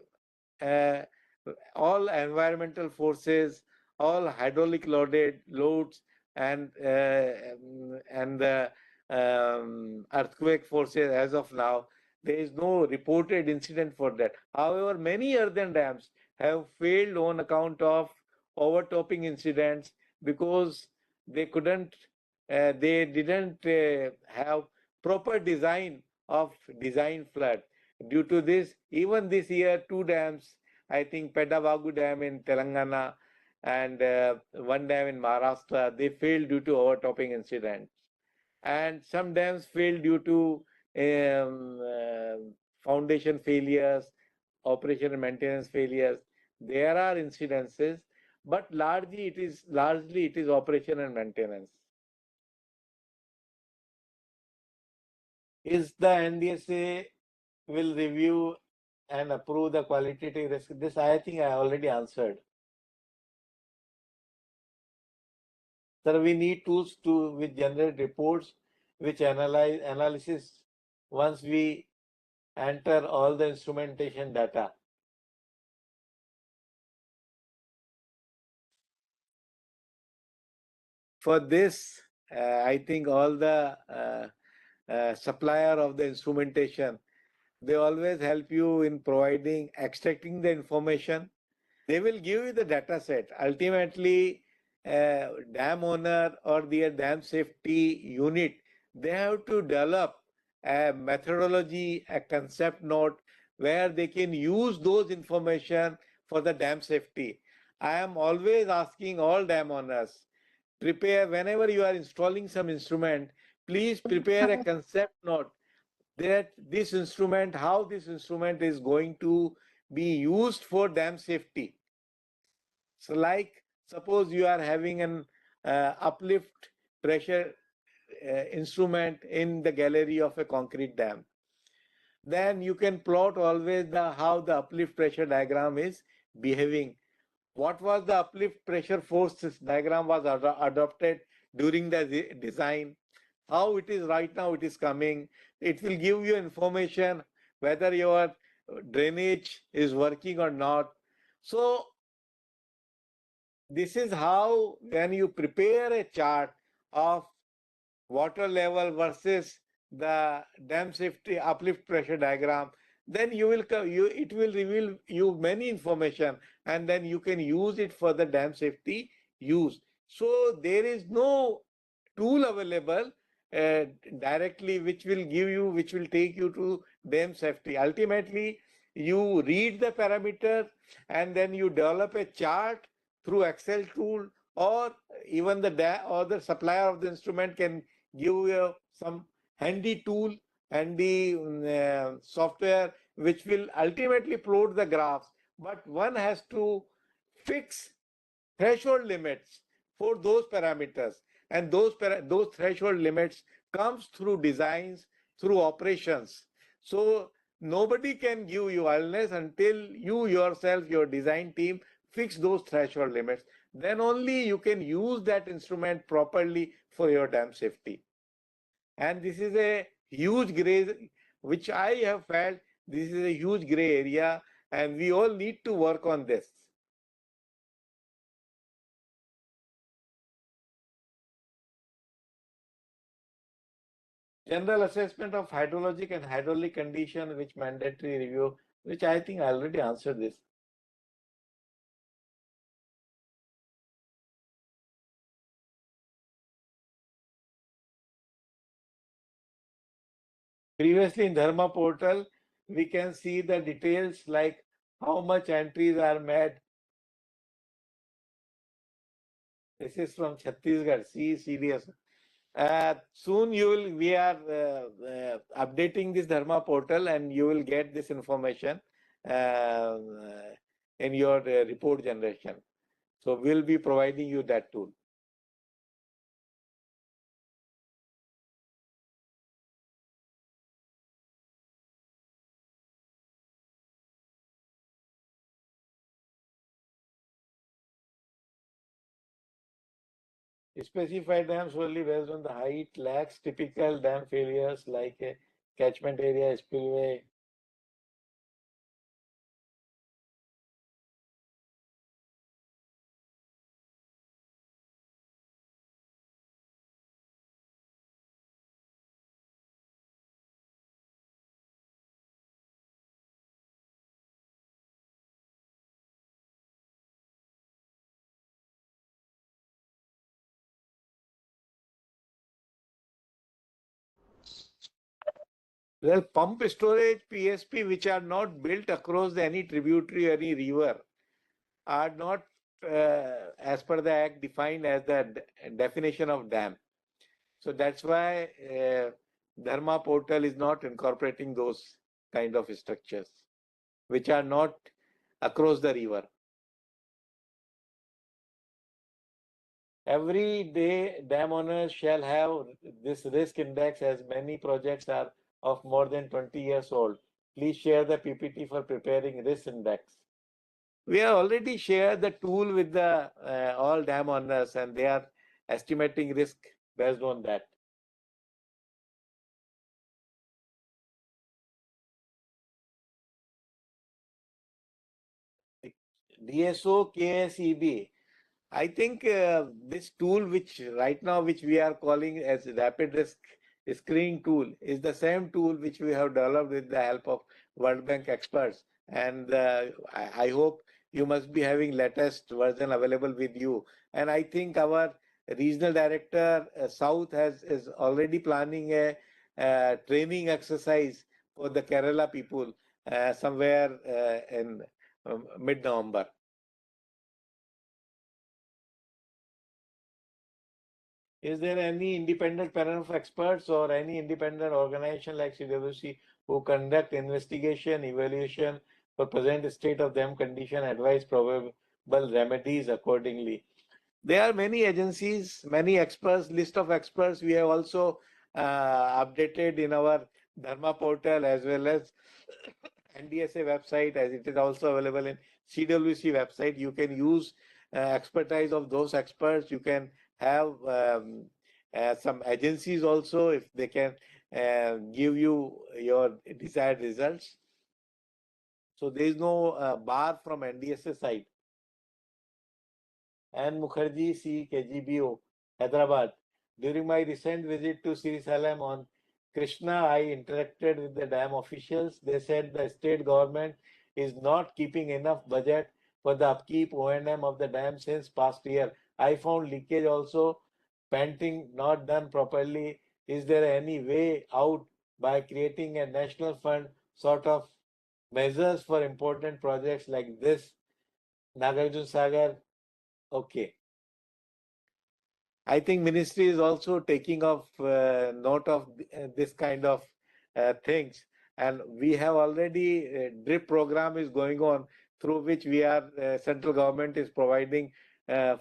all environmental forces, all hydraulic loads, and the earthquake forces. As of now, there is no reported incident for that. However, many earthen dams have failed on account of overtopping incidents, because they didn't have proper design of design flood. Due to this, even this year, 2 dams, I think Pedavagu Dam in Telangana and one dam in Maharashtra, they failed due to overtopping incidents. And some dams failed due to foundation failures, operation and maintenance failures. There are incidences, but largely it is operation and maintenance. Is the NDSA will review and approve the qualitative risk? This I think I already answered. Sir, we need tools which generate reports, which analysis once we enter all the instrumentation data. For this, I think all the supplier of the instrumentation, they always help you in extracting the information. They will give you the data set. Ultimately, dam owner or their dam safety unit, they have to develop a methodology, a concept note, where they can use those information for the dam safety. I am always asking all dam owners, prepare, whenever you are installing some instrument, please prepare a concept note that this instrument, how this instrument is going to be used for dam safety. So like suppose you are having an uplift pressure instrument in the gallery of a concrete dam, then you can plot always how the uplift pressure diagram is behaving. What was the uplift pressure force diagram was adopted during the design, how it is right now it is coming. It will give you information whether your drainage is working or not. So this is how, when you prepare a chart of water level versus the dam safety uplift pressure diagram, then it will reveal you many information, and then you can use it for the dam safety use. So there is no tool available directly which will take you to dam safety. Ultimately, you read the parameter and then you develop a chart through Excel tool, or even the supplier of the instrument can give you some handy tool, handy software which will ultimately plot the graphs. But one has to fix threshold limits for those parameters, and those threshold limits comes through designs, through operations. So nobody can give you unless until you yourself, your design team, fix those threshold limits. Then only you can use that instrument properly for your dam safety. And this is a huge gray, which I have felt this is a huge gray area, and we all need to work on this. General assessment of hydrologic and hydraulic condition, which mandatory review, which I think I already answered this. Previously in Dharma portal, we can see the details like how much entries are made. This is from Chhattisgarh, see serious. Soon we are updating this Dharma portal, and you will get this information in your report generation. So we'll be providing you that tool. Specified dams only based on the height lacks typical dam failures like a catchment area, spillway. Well, pump storage PSP which are not built across any tributary or any river are not as per the act defined as the definition of dam. So that's why Dharma portal is not incorporating those kind of structures which are not across the river. Every day, dam owners shall have this risk index, as many projects are of more than 20 years old. Please share the PPT for preparing risk index. We have already shared the tool with the all dam owners, and they are estimating risk based on that. DSO KSEB. I think this tool, which right now, which we are calling as rapid risk screening tool, is the same tool which we have developed with the help of World Bank experts. And I hope you must be having latest version available with you. And I think our regional director South is already planning a training exercise for the Kerala people somewhere in mid-November. Is there any independent panel of experts or any independent organization like CWC who conduct investigation, evaluation for present state of them condition, advise probable remedies accordingly? There are many agencies, many experts, list of experts. We have also updated in our Dharma portal as well as NDSA website, as it is also available in CWC website. You can use expertise of those experts. You can have some agencies also, if they can give you your desired results. So there is no bar from NDSA side. And Mukherjee, C. KGBO, Hyderabad. During my recent visit to Sri Salem on Krishna, I interacted with the dam officials. They said the state government is not keeping enough budget for the upkeep O&M of the dam since past year. I found leakage also, painting not done properly. Is there any way out by creating a national fund sort of measures for important projects like this? Nagarjun Sagar, okay. I think ministry is also taking off note of this kind of things, and we have already drip program is going on, through which we are central government is providing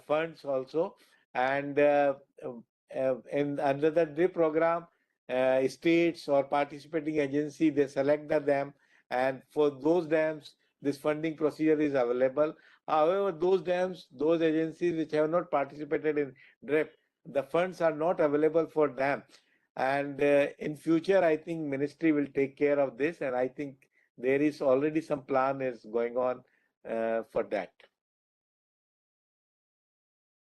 funds also, and in under the drip program, states or participating agency, they select the dam, and for those dams this funding procedure is available. However, those dams, those agencies which have not participated in DRIP, the funds are not available for them. And in future, I think ministry will take care of this, and I think there is already some plan is going on for that.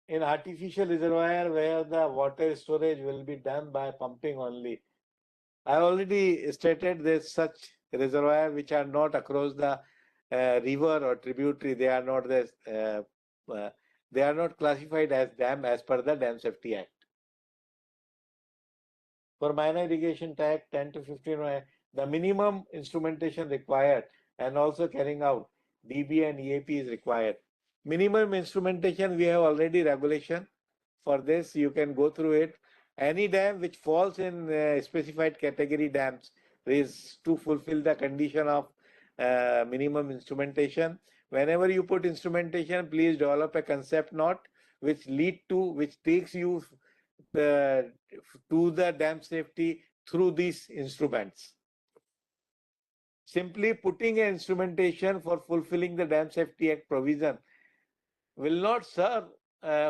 In artificial reservoir where the water storage will be done by pumping only. I already stated there's such reservoir which are not across the river or tributary. They are not they are not classified as dam as per the Dam Safety Act. For minor irrigation tank 10 to 15, the minimum instrumentation required and also carrying out DB and EAP is required. Minimum instrumentation, we have already regulation for this. You can go through it. Any dam which falls in specified category dams is to fulfill the condition of minimum instrumentation. Whenever you put instrumentation, please develop a concept note which takes you to the dam safety through these instruments. Simply putting an instrumentation for fulfilling the Dam Safety Act provision will not serve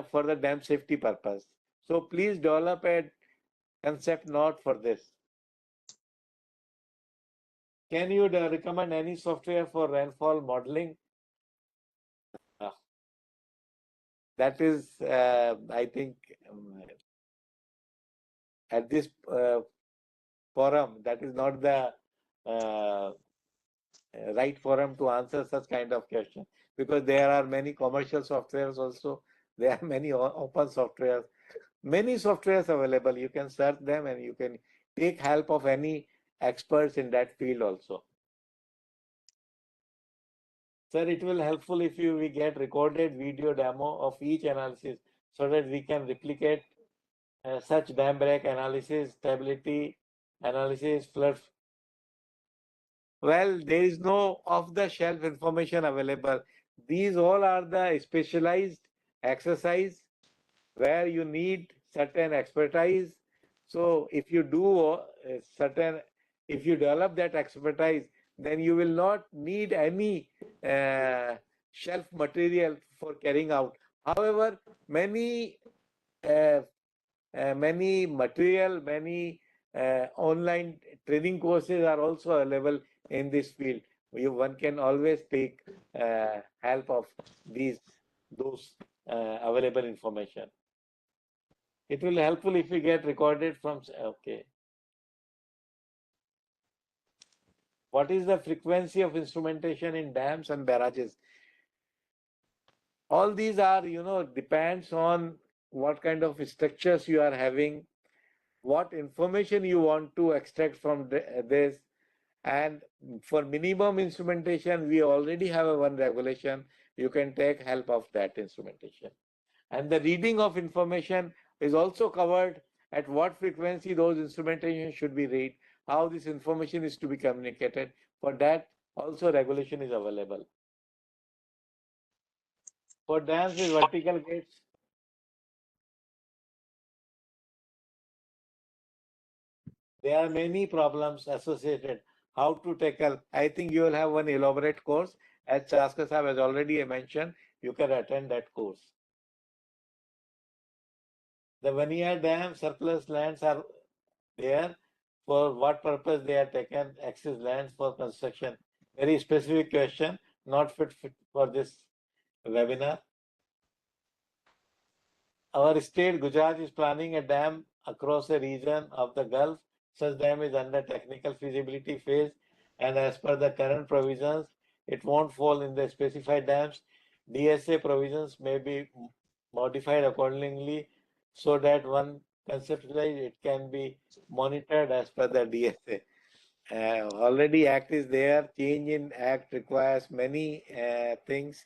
for the dam safety purpose. So please develop a concept note for this. Can you recommend any software for rainfall modeling? That is, I think, at this forum, that is not the right forum to answer such kind of question, because there are many commercial softwares also. There are many open softwares. Many softwares available. You can search them and you can take help of any experts in that field also. Sir, it will helpful if we get recorded video demo of each analysis so that we can replicate such dam break analysis, stability analysis, flood. Well, there is no off-the-shelf information available. These all are the specialized exercise where you need certain expertise. So if you do if you develop that expertise, then you will not need any shelf material for carrying out. However, many material, many online training courses are also available in this field. One can always take help of those available information. It will helpful if we get recorded from, okay. What is the frequency of instrumentation in dams and barrages? All these are, depends on what kind of structures you are having, what information you want to extract from this. And for minimum instrumentation, we already have one regulation. You can take help of that instrumentation. And the reading of information is also covered, at what frequency those instrumentation should be read, how this information is to be communicated. For that also regulation is available. For dams with vertical gates, there are many problems associated. How to tackle? I think you will have one elaborate course. As Chaskar Sahab has already mentioned, you can attend that course. The one-year dam surplus lands are there. For what purpose they are taken? Excess lands for construction. Very specific question, not fit for this webinar. Our state, Gujarat, is planning a dam across a region of the Gulf. Such dam is under technical feasibility phase, and as per the current provisions, it won't fall in the specified dams. DSA provisions may be modified accordingly so that one conceptualize it can be monitored as per the DSA. Already Act is there. Change in Act requires many things.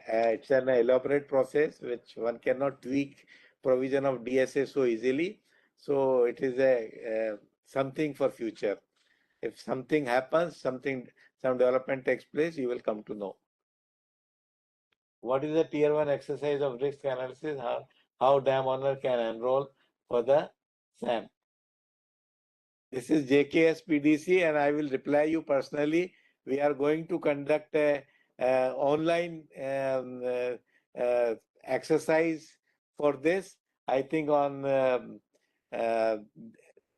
It's an elaborate process which one cannot tweak provision of DSA so easily. So it is a something for future. If something happens, some development takes place, you will come to know. What is the tier 1 exercise of risk analysis? How dam owner can enroll for the SAM? This is JKS PDC, and I will reply you personally. We are going to conduct a online exercise for this. I think on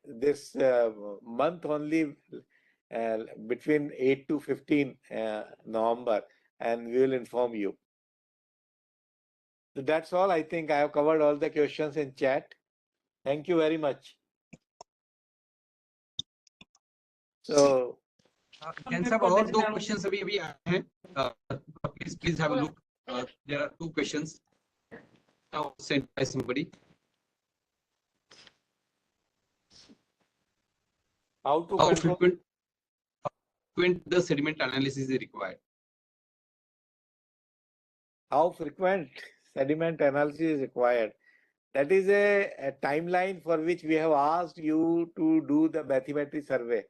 this month only, between 8 to 15 November, and we will inform you. So that's all. I think I have covered all the questions in chat. Thank you very much. So, Jain sahab, और दो questions अभी आए हैं. Please have a look. There are two questions now sent by somebody. how to How control? frequent the sediment analysis is required? How frequent sediment analysis is required? That is a timeline for which we have asked you to do the bathymetry survey.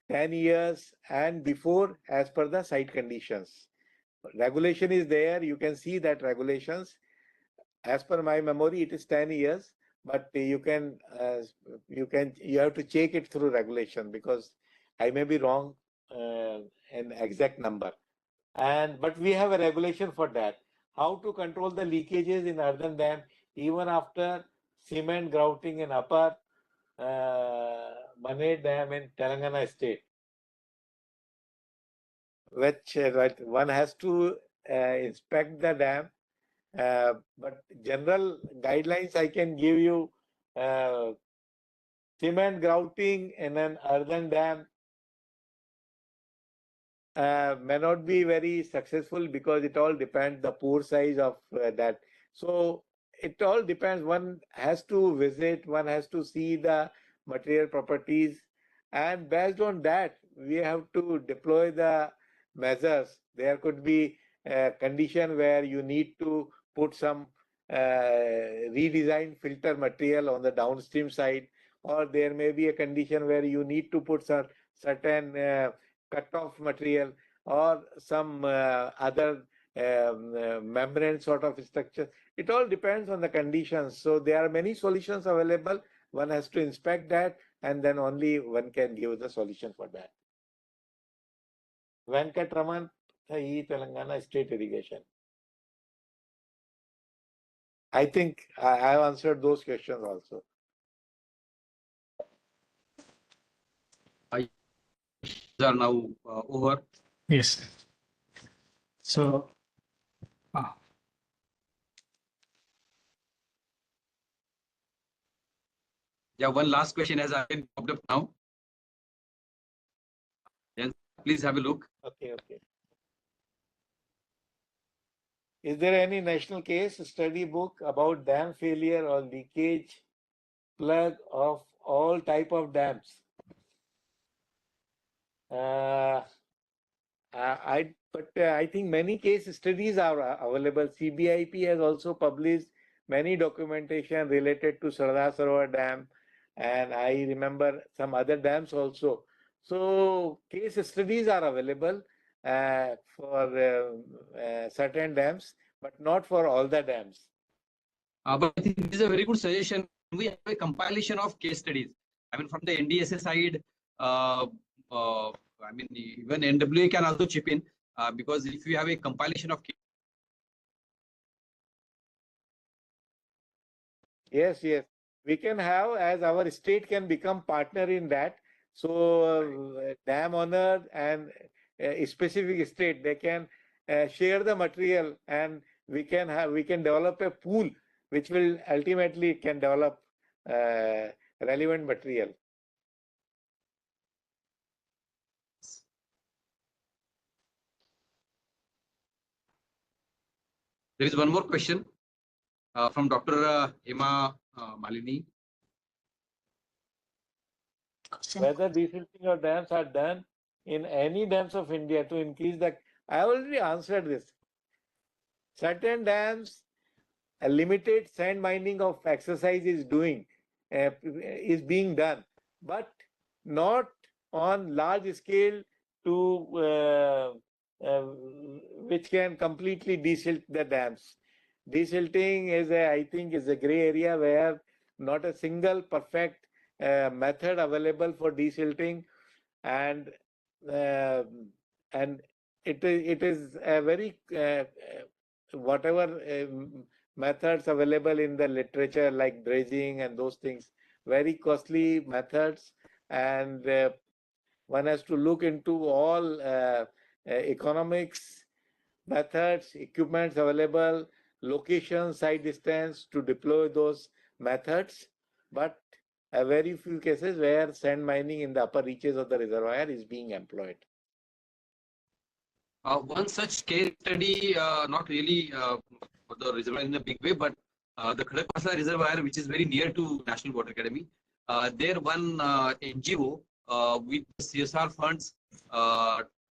10 years and before, as per the site conditions. Regulation is there. You can see that regulations. As per my memory, it is 10 years, but you have to check it through regulation, because I may be wrong in exact number. But we have a regulation for that. How to control the leakages in earthen dam even after cement grouting in upper Mane Dam in Telangana state, which one has to inspect the dam. But general guidelines I can give you. Cement grouting in an earthen dam may not be very successful, because it all depends the pore size of that. So it all depends. One has to visit, one has to see the material properties, and based on that, we have to deploy the measures. There could be a condition where you need to put some redesigned filter material on the downstream side, or there may be a condition where you need to put some certain cut-off material or some other membrane sort of structure. It all depends on the conditions. So there are many solutions available. One has to inspect that, and then only one can give the solution for that. Venkatraman, Telangana State Irrigation. I think I have answered those questions also. Are now over. Yes. So, Yeah, one last question has again popped up now. Then please have a look. Okay. Is there any national case study book about dam failure or leakage plug of all type of dams? I think many case studies are available. CBIP has also published many documentation related to Sardar Sarovar Dam, and I remember some other dams also. So case studies are available for certain dams, but not for all the dams. But I think this is a very good suggestion. We have a compilation of case studies. I mean, from the NDSA side, I mean, even NWA can also chip in because if you have a compilation of Yes, yes. We can have, as our state can become partner in that. So dam owner and a specific state, they can share the material, and we can develop a pool which will ultimately can develop relevant material. there is one more question from Dr. Emma Malini. Whether desilting of dams are done in any dams of India to increase the, I already answered this. Certain dams, a limited sand mining of exercise is being done, but not on large scale to which can completely desilt the dams. Desilting is I think is a gray area where not a single perfect method available for desilting, and uh, it is a very whatever methods available in the literature like dredging and those things, very costly methods, and one has to look into all economics, methods, equipments available, location, site distance to deploy those methods, but a very few cases where sand mining in the upper reaches of the reservoir is being employed. One such case study, not really for the reservoir in a big way, but the Khadakpasa Reservoir, which is very near to National Water Academy, there one NGO with CSR funds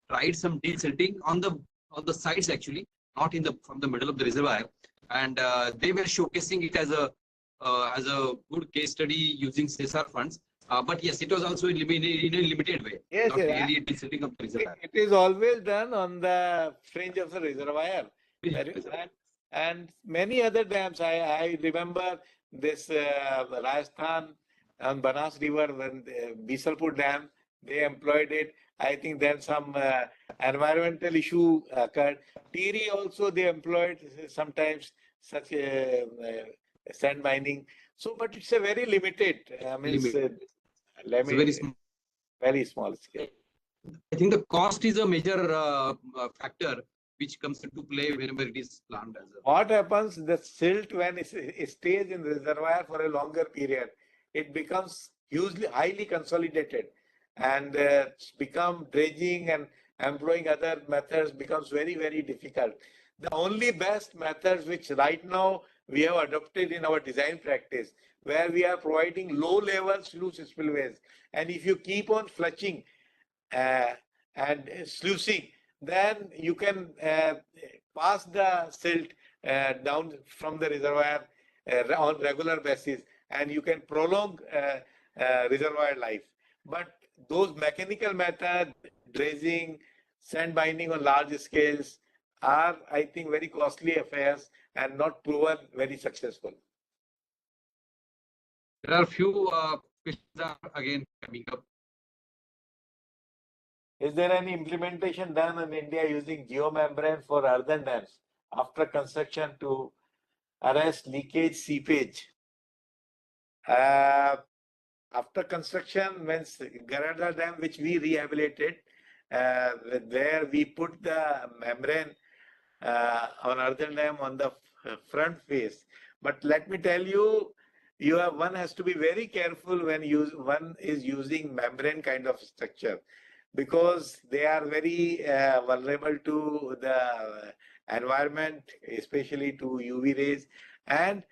tried some desilting on the sides actually, not in the from the middle of the reservoir, and they were showcasing it as a good case study using CSR funds. But yes, it was also in a limited way. Yes, not really desilting of the reservoir. it is always done on the fringe of the reservoir. And many other dams. I remember this Rajasthan on Banas River, when the Bisalpur Dam, they employed it. I think then some environmental issue occurred. Tiri also they employed sometimes such sand mining. So, but it's a very limited. I mean, It's very small scale. I think the cost is a major factor which comes into play whenever it is planned as a. What happens, the silt, when it stays in the reservoir for a longer period, it becomes hugely highly consolidated, and become dredging and employing other methods becomes very, very difficult. The only best methods which right now we have adopted in our design practice, where we are providing low level sluice spillways, and if you keep on flushing and sluicing, then you can pass the silt down from the reservoir on regular basis, and you can prolong reservoir life. But those mechanical methods, dredging, sand binding on large scales, are, I think, very costly affairs and not proven very successful. There are few questions are again coming up. Is there any implementation done in India using geomembrane for earthen dams after construction to arrest leakage, seepage? After construction, when Garada Dam, which we rehabilitated, where we put the membrane on earthen dam on the front face. But let me tell you, one has to be very careful when one is using membrane kind of structure, because they are very vulnerable to the environment, especially to UV rays, and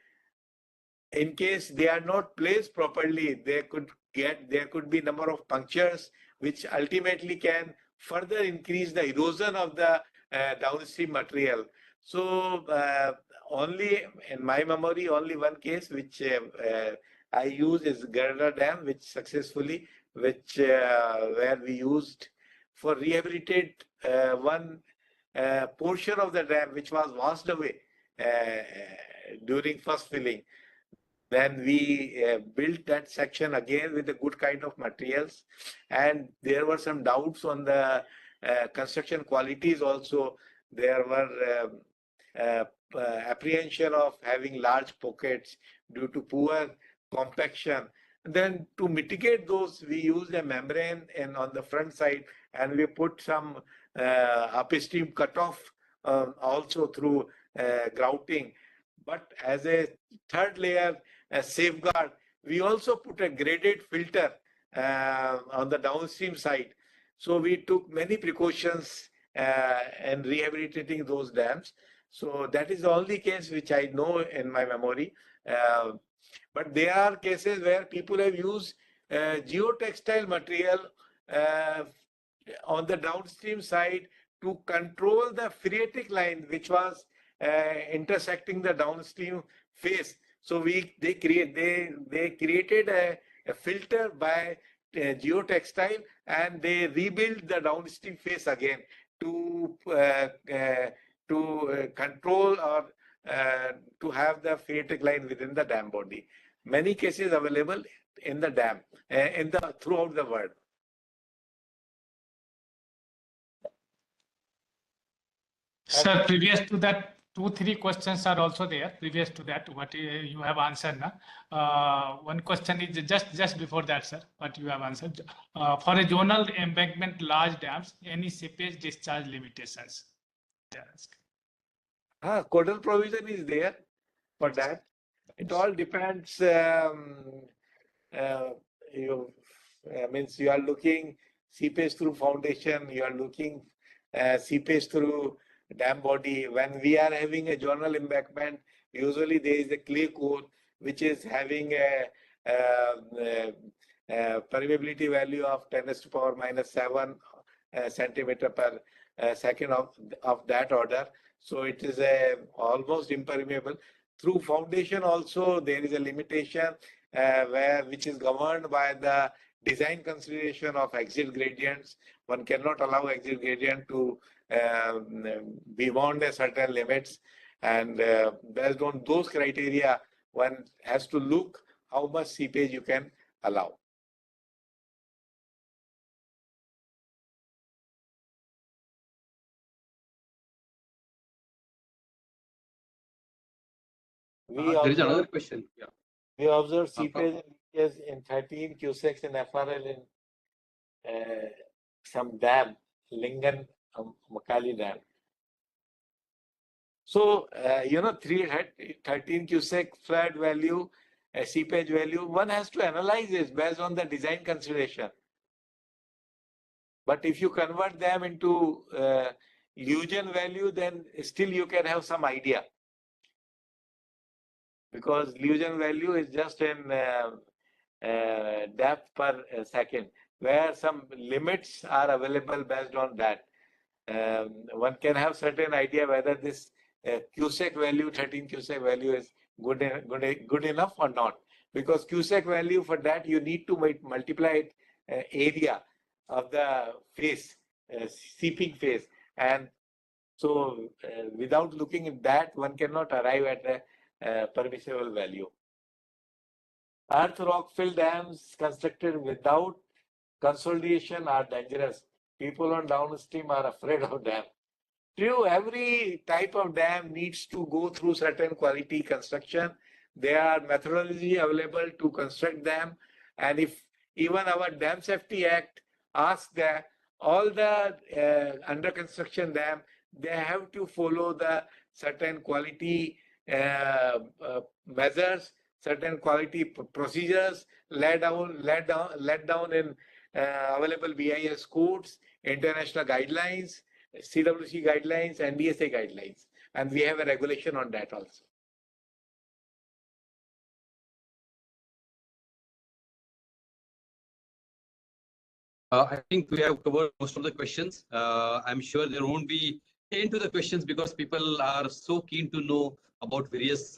in case they are not placed properly, there could be number of punctures, which ultimately can further increase the erosion of the downstream material. So only in my memory, only one case which I use is Garda Dam, which successfully, where we used for rehabilitate one portion of the dam which was washed away during first filling. Then we built that section again with a good kind of materials, and there were some doubts on the construction qualities also. There were apprehension of having large pockets due to poor compaction. Then to mitigate those, we used a membrane on the front side, and we put some upstream cutoff also through grouting. But as a third layer, a safeguard, we also put a graded filter on the downstream side. So we took many precautions in rehabilitating those dams. So that is the only case which I know in my memory. But there are cases where people have used geotextile material on the downstream side to control the phreatic line which was intersecting the downstream face. So they created a filter by geotextile, and they rebuilt the downstream face again to control or to have the phreatic line within the dam body. Many cases available in the dam throughout the world. Sir, previous to that, 2-3 questions are also there. Previous to that, what you have answered now. One question is just before that, sir. What you have answered for a zonal embankment, large dams, any seepage discharge limitations? Codal provision is there for that. It all depends. Means you are looking seepage through foundation. You are looking seepage through dam body. When we are having a zonal embankment, usually there is a clay core which is having a permeability value of 10⁻⁻7 centimeter per second of that order. So it is almost impermeable. Through foundation also there is a limitation which is governed by the design consideration of exit gradients. One cannot allow exit gradient to beyond a certain limits, and based on those criteria, one has to look how much seepage you can allow. There is another question. Yeah. We observed seepage in 13 cusecs in FRL in some dam, Lingan Makali Dam. So, 13 cubic flood value, seepage value, one has to analyze this based on the design consideration. But if you convert them into Leugen value, then still you can have some idea. Because Leugen value is just in depth per second, where some limits are available based on that. One can have certain idea whether this cubic value, 13 cubic value is good enough or not. Because cubic value, for that you need to multiply it area of the face, seeping face. And so without looking at that, one cannot arrive at a permissible value. Earth rock fill dams constructed without consolidation are dangerous. People on downstream are afraid of them. True, every type of dam needs to go through certain quality construction. There are methodology available to construct them. And if even our Dam Safety Act asks that all the under construction dam, they have to follow the certain quality measures, certain quality procedures laid down in available BIS codes, international guidelines, CWC guidelines, and NSDA guidelines. And we have a regulation on that also. I think we have covered most of the questions. I'm sure there won't be end to the questions because people are so keen to know about various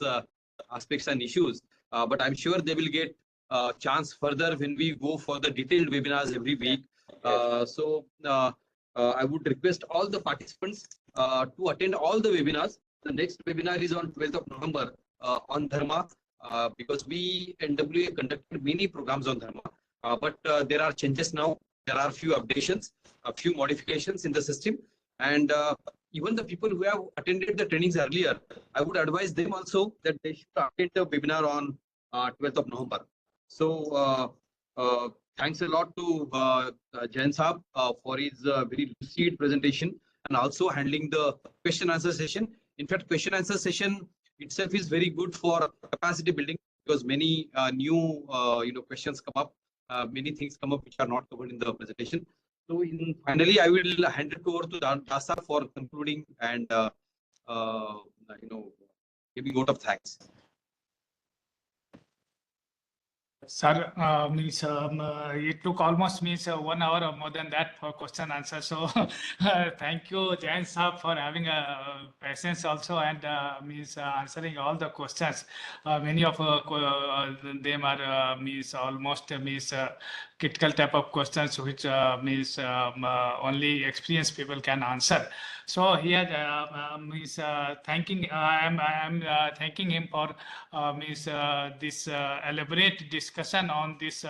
aspects and issues. But I'm sure they will get chance further when we go for the detailed webinars every week. I would request all the participants to attend all the webinars. The next webinar is on 12th of November on Dharma, because we NWA conducted many programs on Dharma, but there are changes now. There are a few updations, a few modifications in the system, and even the people who have attended the trainings earlier, I would advise them also that they should attend the webinar on 12th of November. So thanks a lot to Jain Saab for his very lucid presentation and also handling the question answer session. In fact, question answer session itself is very good for capacity building, because many new questions come up, many things come up which are not covered in the presentation. So finally, I will hand it over to Dasa for concluding and giving vote of thanks. Sir, it took almost 1 hour or more than that for question answer. So thank you, Jain Saab, for having patience also and answering all the questions. Many of them are almost critical type of questions which only experienced people can answer. So here I am thanking him for this elaborate discussion on this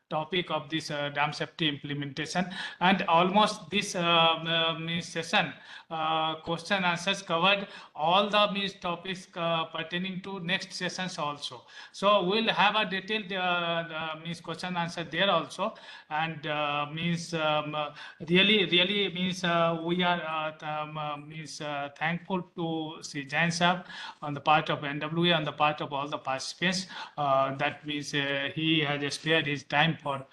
topic of this dam safety implementation, and almost this session question answers covered all the topics pertaining to next sessions also. So we'll have a detailed question answer there also, and really we are thankful to Shri Jain Saab on the part of NWA, on the part of all the participants. That means he has spared his time for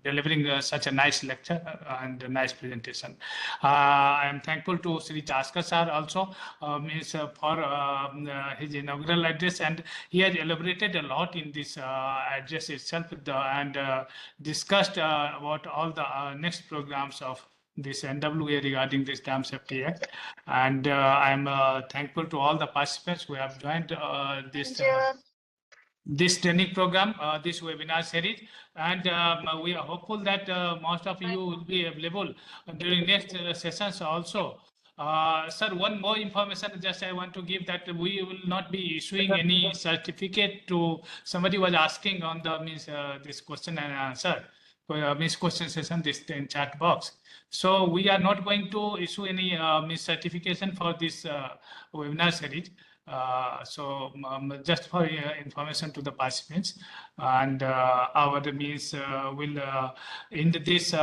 delivering such a nice lecture and a nice presentation. I am thankful to Shri Chaskar sir also for his inaugural address, and he has elaborated a lot in this address itself and discussed about all the next programs of this NWA regarding this Dam Safety Act. And I'm thankful to all the participants who have joined this training program, this webinar series, and we are hopeful that most of you will be available during next sessions also. Sir, one more information just I want to give, that we will not be issuing any certificate to somebody was asking on the this question and answer. Question session, this in chat box. So we are not going to issue any certification for this webinar series. Just for information to the participants, and our will end this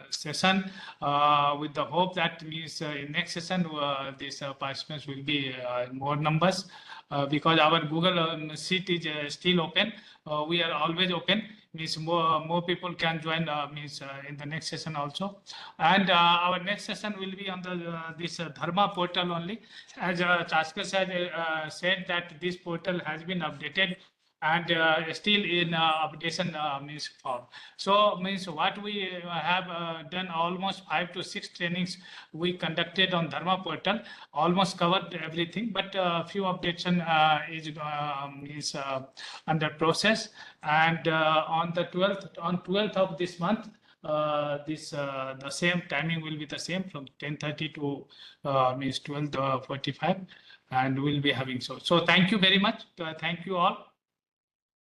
session with the hope that in next session these participants will be in more numbers, because our Google Sheet is still open. We are always open. More people can join in the next session also, and our next session will be on the this Dharma portal only. As Chaskar said that this portal has been updated and still in updation form. So what we have done, almost 5 to 6 trainings we conducted on Dharma portal, almost covered everything, but a few updates is under process. And on the 12th of this month, the same timing will be the same from 10:30 to 12:45, and we'll be having so. So thank you very much. Thank you all.